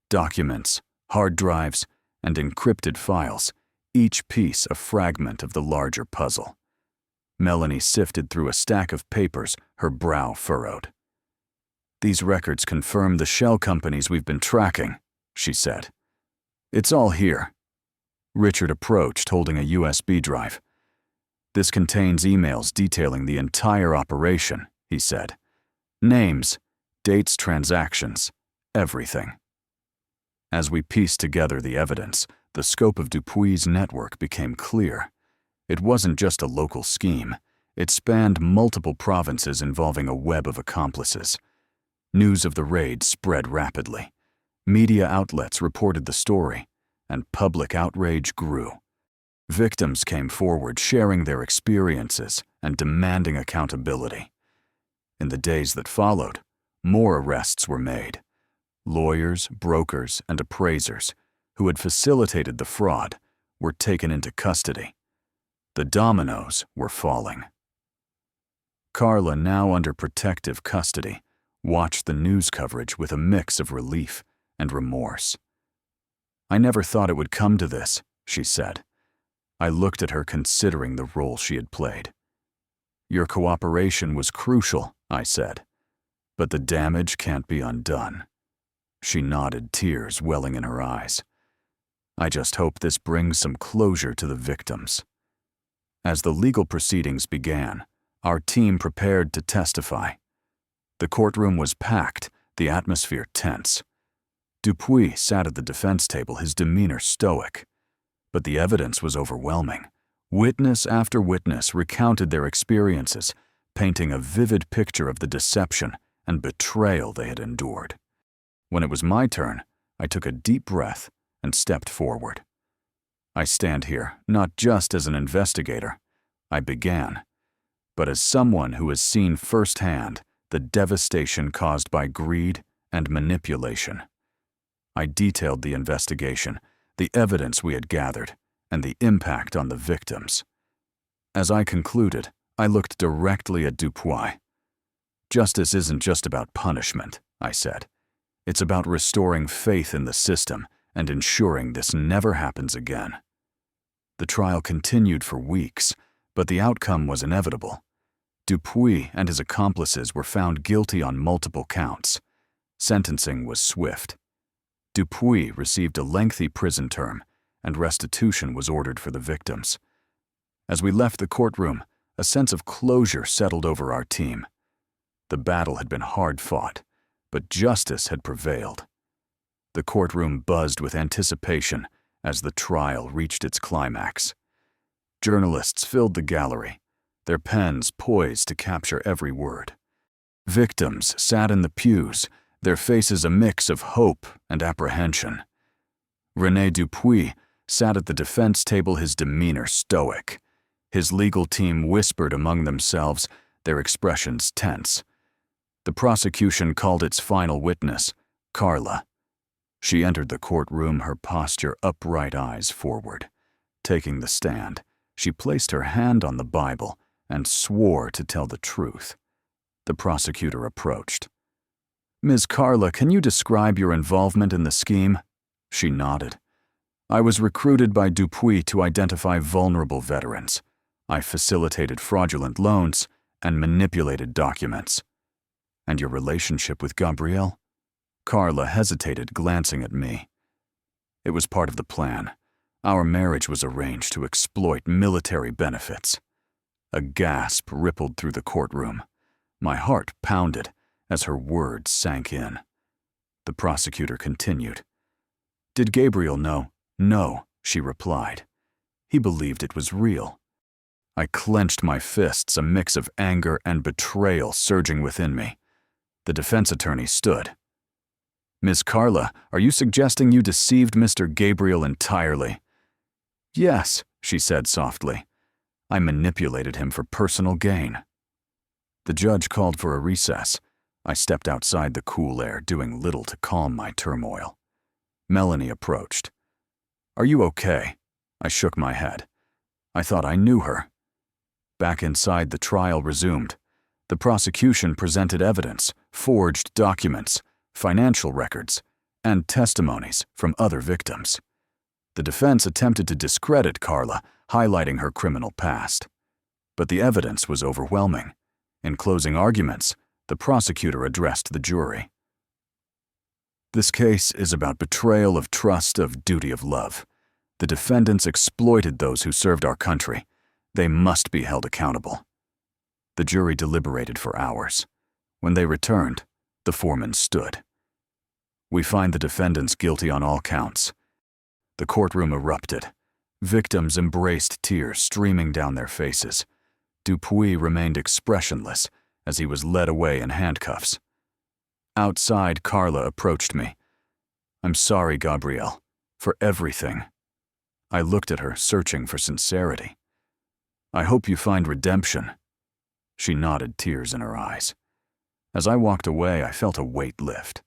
Documents, hard drives, and encrypted files, each piece a fragment of the larger puzzle. Melanie sifted through a stack of papers, her brow furrowed. "These records confirm the shell companies we've been tracking," she said. "It's all here." Richard approached, holding a USB drive. "This contains emails detailing the entire operation," he said. "Names, dates, transactions, everything." As we pieced together the evidence, the scope of Dupuy's network became clear. It wasn't just a local scheme. It spanned multiple provinces involving a web of accomplices. News of the raid spread rapidly. Media outlets reported the story, and public outrage grew. Victims came forward sharing their experiences and demanding accountability. In the days that followed, more arrests were made. Lawyers, brokers, and appraisers who had facilitated the fraud were taken into custody. The dominoes were falling. Carla, now under protective custody, watched the news coverage with a mix of relief and remorse. "I never thought it would come to this," she said. I looked at her, considering the role she had played. "Your cooperation was crucial," I said, "but the damage can't be undone." She nodded, tears welling in her eyes. "I just hope this brings some closure to the victims." As the legal proceedings began, our team prepared to testify. The courtroom was packed, the atmosphere tense. Dupuy sat at the defense table, his demeanor stoic. But the evidence was overwhelming. Witness after witness recounted their experiences, painting a vivid picture of the deception and betrayal they had endured. When it was my turn, I took a deep breath and stepped forward. "I stand here not just as an investigator," I began, "but as someone who has seen firsthand the devastation caused by greed and manipulation." I detailed the investigation, the evidence we had gathered, and the impact on the victims. As I concluded, I looked directly at Dupuy. "Justice isn't just about punishment," I said. "It's about restoring faith in the system and ensuring this never happens again." The trial continued for weeks, but the outcome was inevitable. Dupuy and his accomplices were found guilty on multiple counts. Sentencing was swift. Dupuy received a lengthy prison term, and restitution was ordered for the victims. As we left the courtroom, a sense of closure settled over our team. The battle had been hard fought, but justice had prevailed. The courtroom buzzed with anticipation as the trial reached its climax. Journalists filled the gallery, their pens poised to capture every word. Victims sat in the pews, their faces a mix of hope and apprehension. René Dupuy sat at the defense table, his demeanor stoic. His legal team whispered among themselves, their expressions tense. The prosecution called its final witness, Carla. She entered the courtroom, her posture upright, eyes forward. Taking the stand, she placed her hand on the Bible and swore to tell the truth. The prosecutor approached. "Ms. Carla, can you describe your involvement in the scheme?" She nodded. "I was recruited by Dupuy to identify vulnerable veterans. I facilitated fraudulent loans and manipulated documents." "And your relationship with Gabrielle?" Carla hesitated, glancing at me. "It was part of the plan. Our marriage was arranged to exploit military benefits." A gasp rippled through the courtroom. My heart pounded as her words sank in. The prosecutor continued. "Did Gabriel know?" "No," she replied. "He believed it was real." I clenched my fists, a mix of anger and betrayal surging within me. The defense attorney stood. "Ms. Carla, are you suggesting you deceived Mr. Gabriel entirely?" "Yes," she said softly. "I manipulated him for personal gain." The judge called for a recess. I stepped outside the cool air, doing little to calm my turmoil. Melanie approached. "Are you okay?" I shook my head. I thought I knew her. Back inside, the trial resumed. The prosecution presented evidence, forged documents, financial records, and testimonies from other victims. The defense attempted to discredit Carla, highlighting her criminal past. But the evidence was overwhelming. In closing arguments, the prosecutor addressed the jury. "This case is about betrayal of trust, of duty of love. The defendants exploited those who served our country. They must be held accountable." The jury deliberated for hours. When they returned, the foreman stood. "We find the defendants guilty on all counts." The courtroom erupted. Victims embraced, tears streaming down their faces. Dupuis remained expressionless as he was led away in handcuffs. Outside, Carla approached me. "I'm sorry, Gabrielle, for everything." I looked at her, searching for sincerity. "I hope you find redemption." She nodded, tears in her eyes. As I walked away, I felt a weight lift.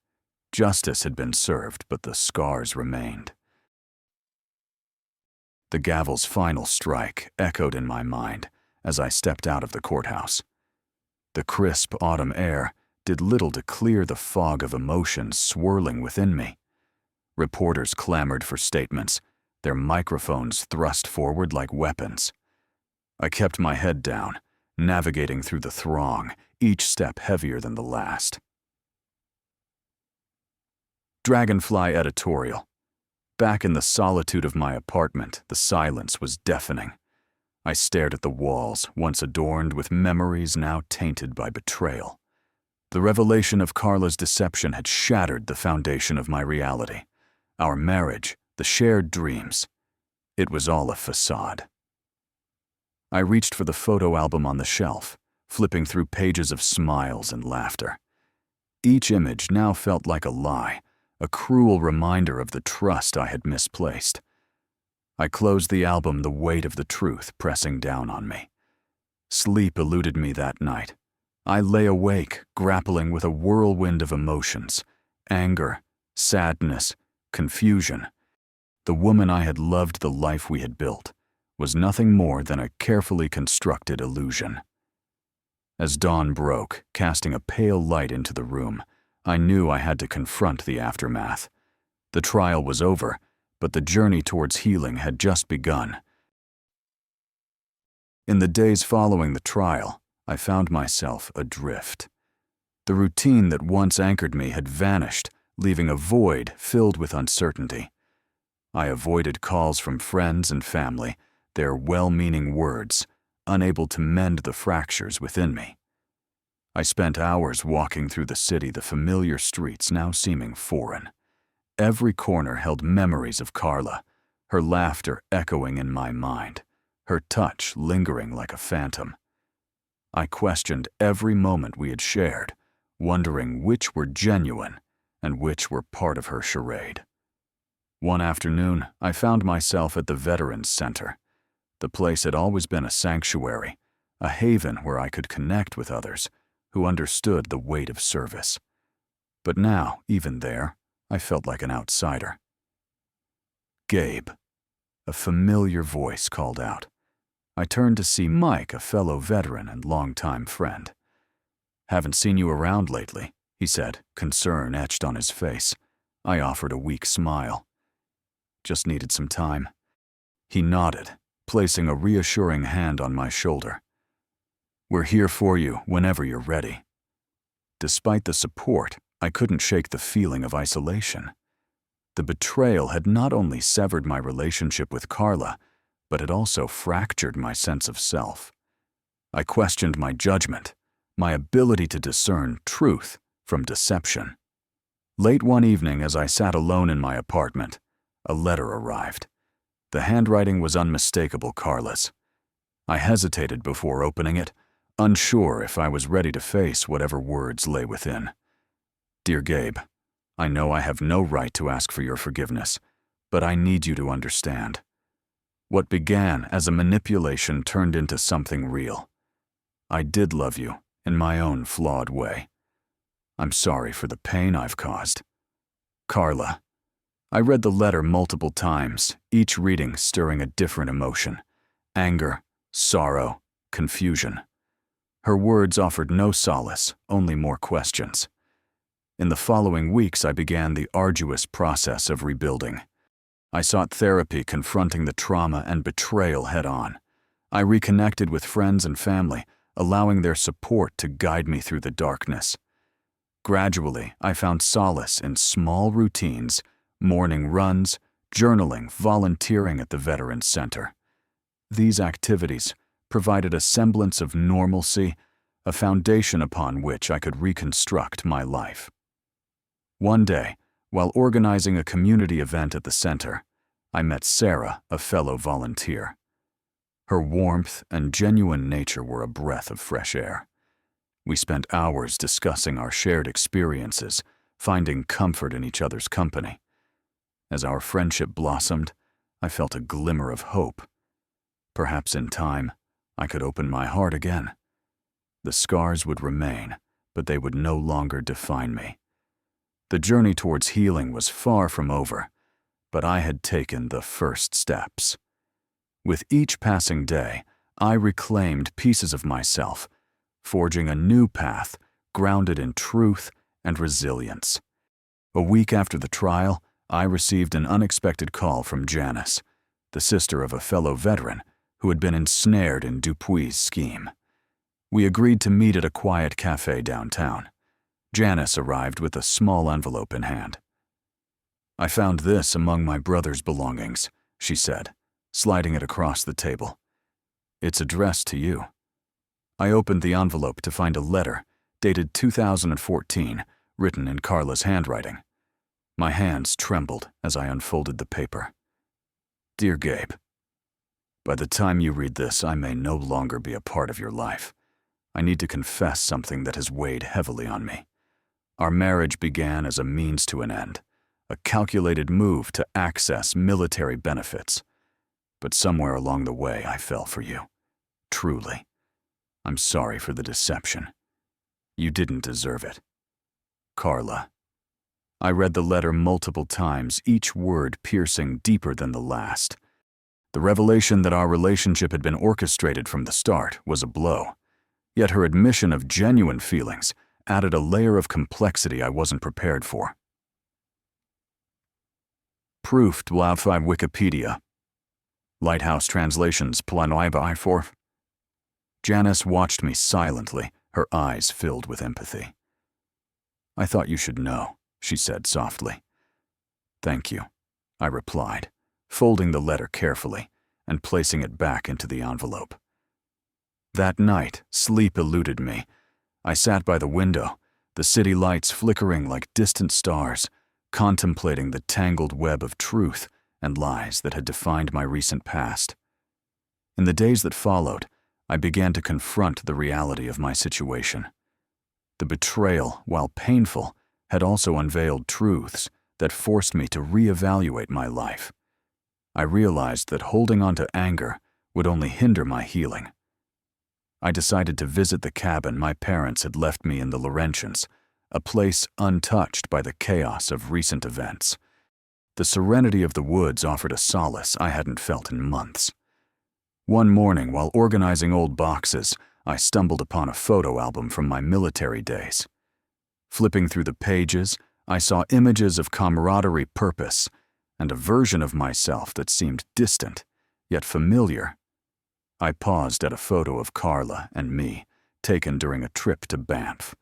Justice had been served, but the scars remained. The gavel's final strike echoed in my mind as I stepped out of the courthouse. The crisp autumn air did little to clear the fog of emotions swirling within me. Reporters clamored for statements, their microphones thrust forward like weapons. I kept my head down, navigating through the throng, each step heavier than the last. Dragonfly editorial. Back in the solitude of my apartment, the silence was deafening. I stared at the walls, once adorned with memories now tainted by betrayal. The revelation of Carla's deception had shattered the foundation of my reality. Our marriage, the shared dreams. It was all a facade. I reached for the photo album on the shelf, flipping through pages of smiles and laughter. Each image now felt like a lie, a cruel reminder of the trust I had misplaced. I closed the album, the weight of the truth pressing down on me. Sleep eluded me that night. I lay awake, grappling with a whirlwind of emotions: anger, sadness, confusion. The woman I had loved, the life we had built, was nothing more than a carefully constructed illusion. As dawn broke, casting a pale light into the room, I knew I had to confront the aftermath. The trial was over, but the journey towards healing had just begun. In the days following the trial, I found myself adrift. The routine that once anchored me had vanished, leaving a void filled with uncertainty. I avoided calls from friends and family, their well-meaning words, unable to mend the fractures within me. I spent hours walking through the city, the familiar streets now seeming foreign. Every corner held memories of Carla, her laughter echoing in my mind, her touch lingering like a phantom. I questioned every moment we had shared, wondering which were genuine and which were part of her charade. One afternoon, I found myself at the Veterans Center. The place had always been a sanctuary, a haven where I could connect with others who understood the weight of service. But now, even there, I felt like an outsider. "Gabe," a familiar voice called out. I turned to see Mike, a fellow veteran and longtime friend. "Haven't seen you around lately," he said, concern etched on his face. I offered a weak smile. "Just needed some time." He nodded, placing a reassuring hand on my shoulder. "We're here for you whenever you're ready." Despite the support, I couldn't shake the feeling of isolation. The betrayal had not only severed my relationship with Carla, but it also fractured my sense of self. I questioned my judgment, my ability to discern truth from deception. Late one evening, as I sat alone in my apartment, a letter arrived. The handwriting was unmistakable Carla's. I hesitated before opening it, unsure if I was ready to face whatever words lay within. "Dear Gabe, I know I have no right to ask for your forgiveness, but I need you to understand. What began as a manipulation turned into something real. I did love you, in my own flawed way. I'm sorry for the pain I've caused. Carla. I read the letter multiple times, each reading stirring a different emotion. Anger, sorrow, confusion. Her words offered no solace, only more questions. In the following weeks, I began the arduous process of rebuilding. I sought therapy, confronting the trauma and betrayal head-on. I reconnected with friends and family, allowing their support to guide me through the darkness. Gradually, I found solace in small routines, morning runs, journaling, volunteering at the Veterans Center. These activities provided a semblance of normalcy, a foundation upon which I could reconstruct my life. One day, while organizing a community event at the center, I met Sarah, a fellow volunteer. Her warmth and genuine nature were a breath of fresh air. We spent hours discussing our shared experiences, finding comfort in each other's company. As our friendship blossomed, I felt a glimmer of hope. Perhaps in time, I could open my heart again. The scars would remain, but they would no longer define me. The journey towards healing was far from over, but I had taken the first steps. With each passing day, I reclaimed pieces of myself, forging a new path grounded in truth and resilience. A week after the trial, I received an unexpected call from Janice, the sister of a fellow veteran who had been ensnared in Dupuy's scheme. We agreed to meet at a quiet cafe downtown. Janice arrived with a small envelope in hand. "I found this among my brother's belongings," she said, sliding it across the table. "It's addressed to you." I opened the envelope to find a letter, dated 2014, written in Carla's handwriting. My hands trembled as I unfolded the paper. "Dear Gabe, by the time you read this, I may no longer be a part of your life. I need to confess something that has weighed heavily on me. Our marriage began as a means to an end, a calculated move to access military benefits. But somewhere along the way, I fell for you. Truly. I'm sorry for the deception. You didn't deserve it. Carla." I read the letter multiple times, each word piercing deeper than the last. The revelation that our relationship had been orchestrated from the start was a blow. Yet her admission of genuine feelings added a layer of complexity I wasn't prepared for. Proof Dwafai Wikipedia. Lighthouse Translations Planoi for. Janice watched me silently, her eyes filled with empathy. "I thought you should know," she said softly. "Thank you," I replied, folding the letter carefully and placing it back into the envelope. That night, sleep eluded me. I sat by the window, the city lights flickering like distant stars, contemplating the tangled web of truth and lies that had defined my recent past. In the days that followed, I began to confront the reality of my situation. The betrayal, while painful, had also unveiled truths that forced me to reevaluate my life. I realized that holding on to anger would only hinder my healing. I decided to visit the cabin my parents had left me in the Laurentians, a place untouched by the chaos of recent events. The serenity of the woods offered a solace I hadn't felt in months. One morning, while organizing old boxes, I stumbled upon a photo album from my military days. Flipping through the pages, I saw images of camaraderie, purpose, and a version of myself that seemed distant, yet familiar. I paused at a photo of Carla and me, taken during a trip to Banff.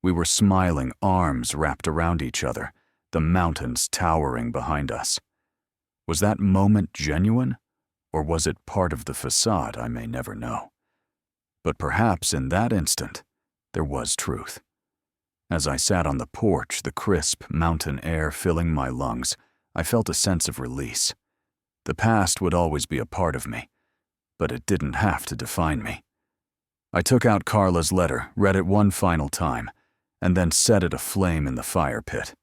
We were smiling, arms wrapped around each other, the mountains towering behind us. Was that moment genuine? Or was it part of the facade? I may never know. But perhaps in that instant, there was truth. As I sat on the porch, the crisp mountain air filling my lungs, I felt a sense of release. The past would always be a part of me, but it didn't have to define me. I took out Carla's letter, read it one final time, and then set it aflame in the fire pit.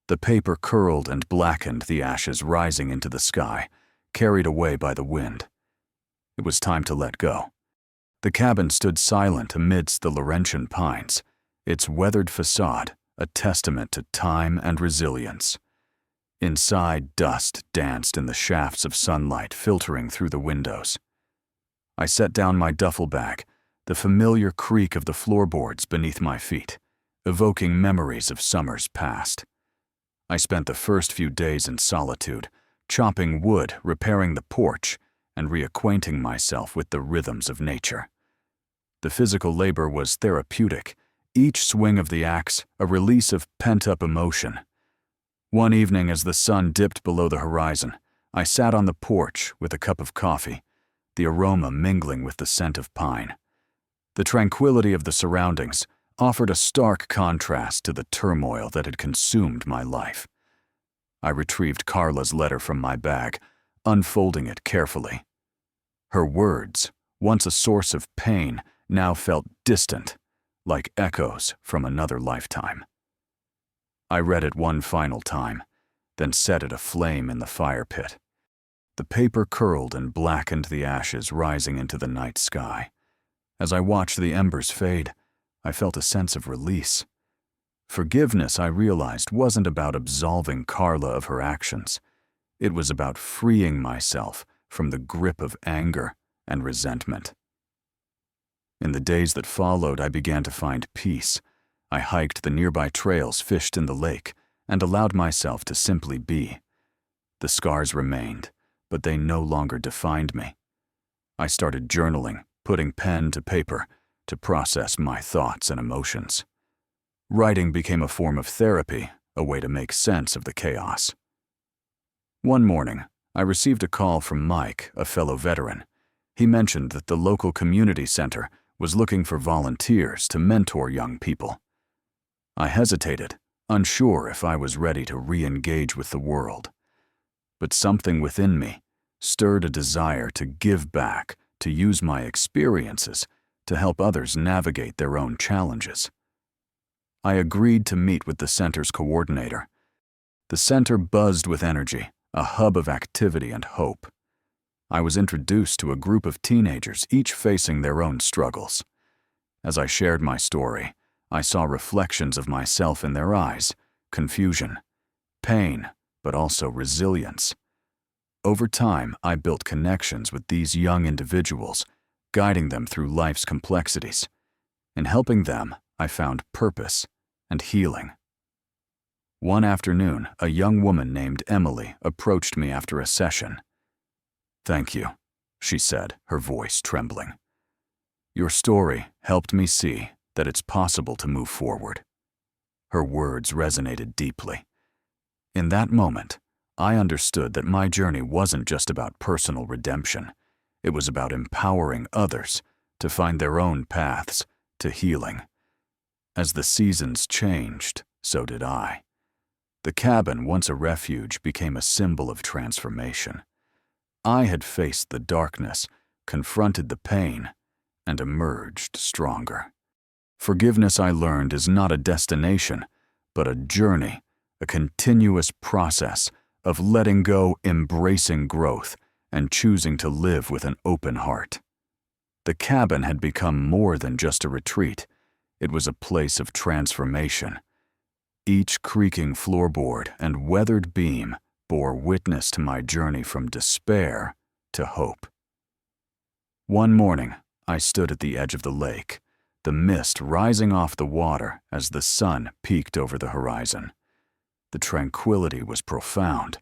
The paper curled and blackened, the ashes rising into the sky, carried away by the wind. It was time to let go. The cabin stood silent amidst the Laurentian pines, its weathered facade a testament to time and resilience. Inside, dust danced in the shafts of sunlight filtering through the windows. I set down my duffel bag, the familiar creak of the floorboards beneath my feet, evoking memories of summers past. I spent the first few days in solitude, chopping wood, repairing the porch, and reacquainting myself with the rhythms of nature. The physical labor was therapeutic, each swing of the axe a release of pent-up emotion. One evening, as the sun dipped below the horizon, I sat on the porch with a cup of coffee, the aroma mingling with the scent of pine. The tranquility of the surroundings offered a stark contrast to the turmoil that had consumed my life. I retrieved Carla's letter from my bag, unfolding it carefully. Her words, once a source of pain, now felt distant, like echoes from another lifetime. I read it one final time, then set it aflame in the fire pit. The paper curled and blackened the ashes rising into the night sky. As I watched the embers fade, I felt a sense of release. Forgiveness, I realized, wasn't about absolving Carla of her actions. It was about freeing myself from the grip of anger and resentment. In the days that followed, I began to find peace. I hiked the nearby trails, fished in the lake, and allowed myself to simply be. The scars remained, but they no longer defined me. I started journaling, putting pen to paper, to process my thoughts and emotions. Writing became a form of therapy, a way to make sense of the chaos. One morning, I received a call from Mike, a fellow veteran. He mentioned that the local community center was looking for volunteers to mentor young people. I hesitated, unsure if I was ready to re-engage with the world. But something within me stirred a desire to give back, to use my experiences to help others navigate their own challenges. I agreed to meet with the center's coordinator. The center buzzed with energy, a hub of activity and hope. I was introduced to a group of teenagers, each facing their own struggles. As I shared my story, I saw reflections of myself in their eyes, confusion, pain, but also resilience. Over time, I built connections with these young individuals, guiding them through life's complexities. In helping them, I found purpose and healing. One afternoon, a young woman named Emily approached me after a session. "Thank you," she said, her voice trembling. "Your story helped me see that it's possible to move forward." Her words resonated deeply. In that moment, I understood that my journey wasn't just about personal redemption. It was about empowering others to find their own paths to healing. As the seasons changed, so did I. The cabin, once a refuge, became a symbol of transformation. I had faced the darkness, confronted the pain, and emerged stronger. Forgiveness, I learned, is not a destination, but a journey, a continuous process of letting go, embracing growth, and choosing to live with an open heart. The cabin had become more than just a retreat. It was a place of transformation. Each creaking floorboard and weathered beam bore witness to my journey from despair to hope. One morning, I stood at the edge of the lake, the mist rising off the water as the sun peeked over the horizon. The tranquility was profound,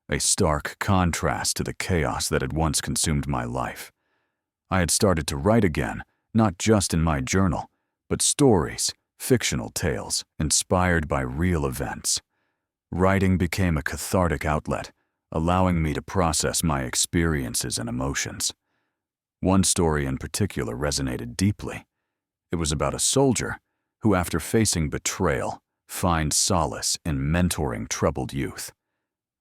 a stark contrast to the chaos that had once consumed my life. I had started to write again, not just in my journal, but stories, fictional tales inspired by real events. Writing became a cathartic outlet, allowing me to process my experiences and emotions. One story in particular resonated deeply. It was about a soldier who, after facing betrayal, finds solace in mentoring troubled youth.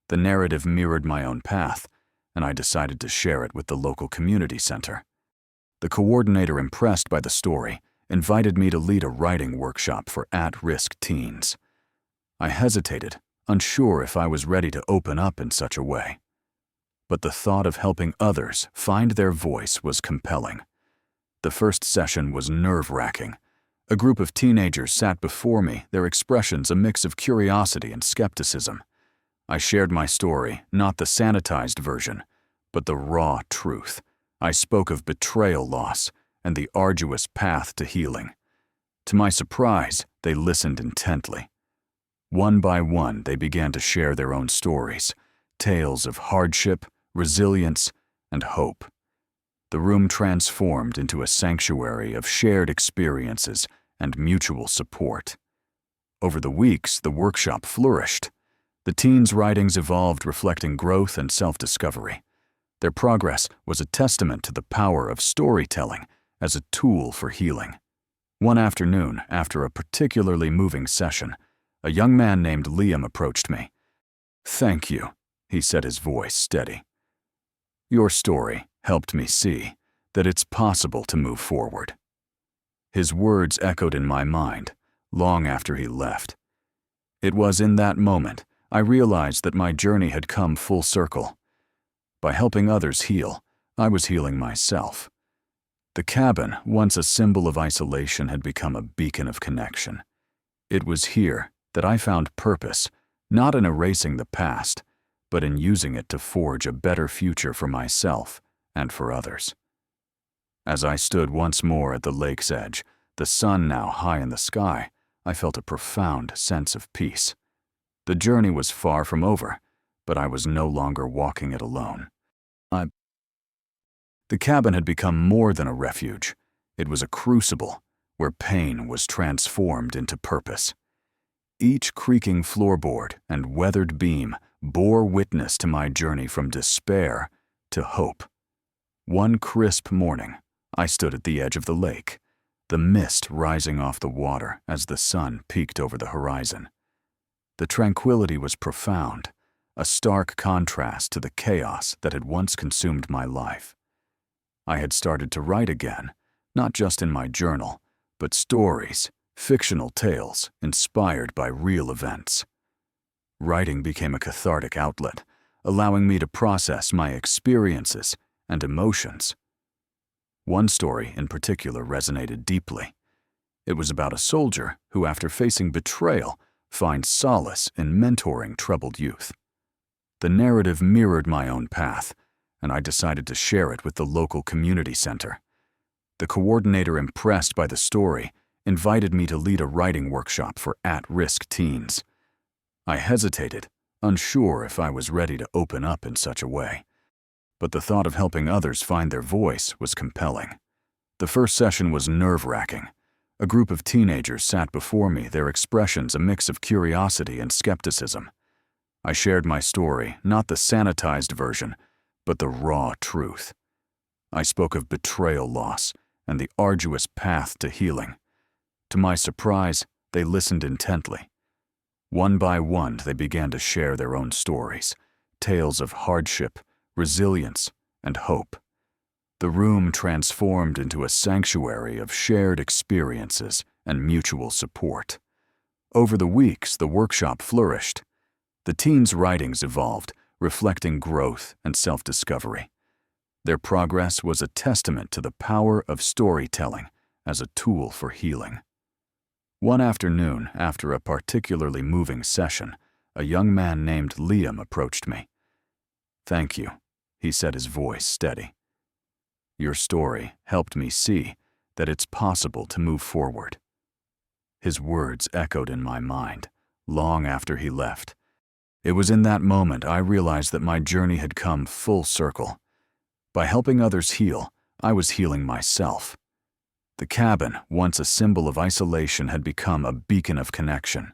The narrative mirrored my own path, and I decided to share it with the local community center. The coordinator, impressed by the story, invited me to lead a writing workshop for at-risk teens. I hesitated, unsure if I was ready to open up in such a way. But the thought of helping others find their voice was compelling. The first session was nerve-wracking. A group of teenagers sat before me, their expressions a mix of curiosity and skepticism. I shared my story, not the sanitized version, but the raw truth. I spoke of betrayal loss and the arduous path to healing. To my surprise, they listened intently. One by one, they began to share their own stories, tales of hardship, resilience, and hope. The room transformed into a sanctuary of shared experiences and mutual support. Over the weeks, the workshop flourished. The teens' writings evolved, reflecting growth and self-discovery. Their progress was a testament to the power of storytelling as a tool for healing. One afternoon, after a particularly moving session, a young man named Liam approached me. "Thank you," he said, his voice steady. "Your story helped me see that it's possible to move forward." His words echoed in my mind long after he left. It was in that moment I realized that my journey had come full circle. By helping others heal, I was healing myself. The cabin, once a symbol of isolation, had become a beacon of connection. It was here that I found purpose, not in erasing the past, but in using it to forge a better future for myself and for others. As I stood once more at the lake's edge, the sun now high in the sky, I felt a profound sense of peace. The journey was far from over, but I was no longer walking it alone. The cabin had become more than a refuge. It was a crucible where pain was transformed into purpose. Each creaking floorboard and weathered beam bore witness to my journey from despair to hope. One crisp morning, I stood at the edge of the lake, the mist rising off the water as the sun peeked over the horizon. The tranquility was profound, a stark contrast to the chaos that had once consumed my life. I had started to write again, not just in my journal, but stories, fictional tales inspired by real events. Writing became a cathartic outlet, allowing me to process my experiences and emotions. One story in particular resonated deeply. It was about a soldier who, after facing betrayal, finds solace in mentoring troubled youth. The narrative mirrored my own path, and I decided to share it with the local community center. The coordinator, impressed by the story, invited me to lead a writing workshop for at-risk teens. I hesitated, unsure if I was ready to open up in such a way. But the thought of helping others find their voice was compelling. The first session was nerve-wracking. A group of teenagers sat before me, their expressions a mix of curiosity and skepticism. I shared my story, not the sanitized version, but the raw truth. I spoke of betrayal loss and the arduous path to healing. To my surprise, they listened intently. One by one, they began to share their own stories, tales of hardship, resilience, and hope. The room transformed into a sanctuary of shared experiences and mutual support. Over the weeks, the workshop flourished. The teens' writings evolved, reflecting growth and self-discovery. Their progress was a testament to the power of storytelling as a tool for healing. One afternoon, after a particularly moving session, a young man named Liam approached me. "Thank you," he said, his voice steady. "Your story helped me see that it's possible to move forward." His words echoed in my mind long after he left. It was in that moment I realized that my journey had come full circle. By helping others heal, I was healing myself. The cabin, once a symbol of isolation, had become a beacon of connection.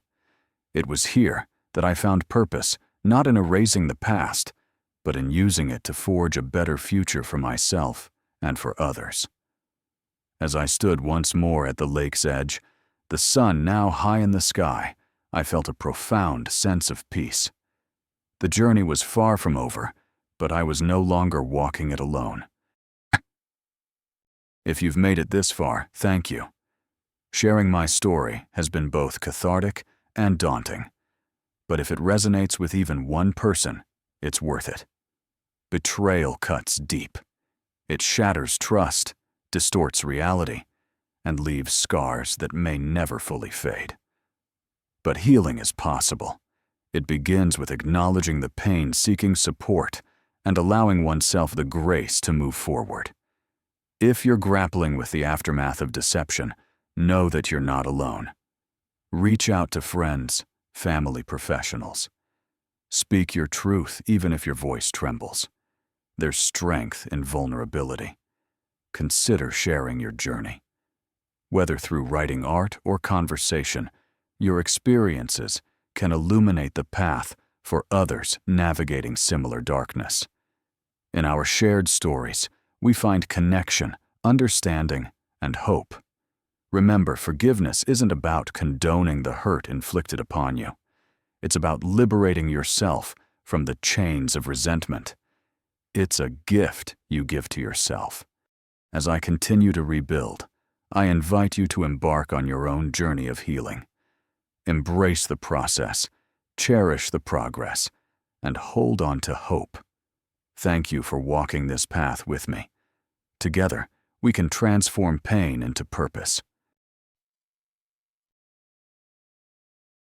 It was here that I found purpose, not in erasing the past, but in using it to forge a better future for myself and for others. As I stood once more at the lake's edge, the sun now high in the sky, I felt a profound sense of peace. The journey was far from over, but I was no longer walking it alone. If you've made it this far, thank you. Sharing my story has been both cathartic and daunting. But if it resonates with even one person, it's worth it. Betrayal cuts deep. It shatters trust distorts reality, and leaves scars that may never fully fade. But healing is possible. It begins with acknowledging the pain, seeking support, and allowing oneself the grace to move forward. If you're grappling with the aftermath of deception, know that you're not alone. Reach out to friends, family, professionals. Speak your truth even if your voice trembles. There's strength in vulnerability. Consider sharing your journey. Whether through writing art or conversation, your experiences can illuminate the path for others navigating similar darkness. In our shared stories, we find connection, understanding, and hope. Remember, forgiveness isn't about condoning the hurt inflicted upon you. It's about liberating yourself from the chains of resentment. It's a gift you give to yourself. As I continue to rebuild, I invite you to embark on your own journey of healing. Embrace the process, cherish the progress, and hold on to hope. Thank you for walking this path with me. Together, we can transform pain into purpose.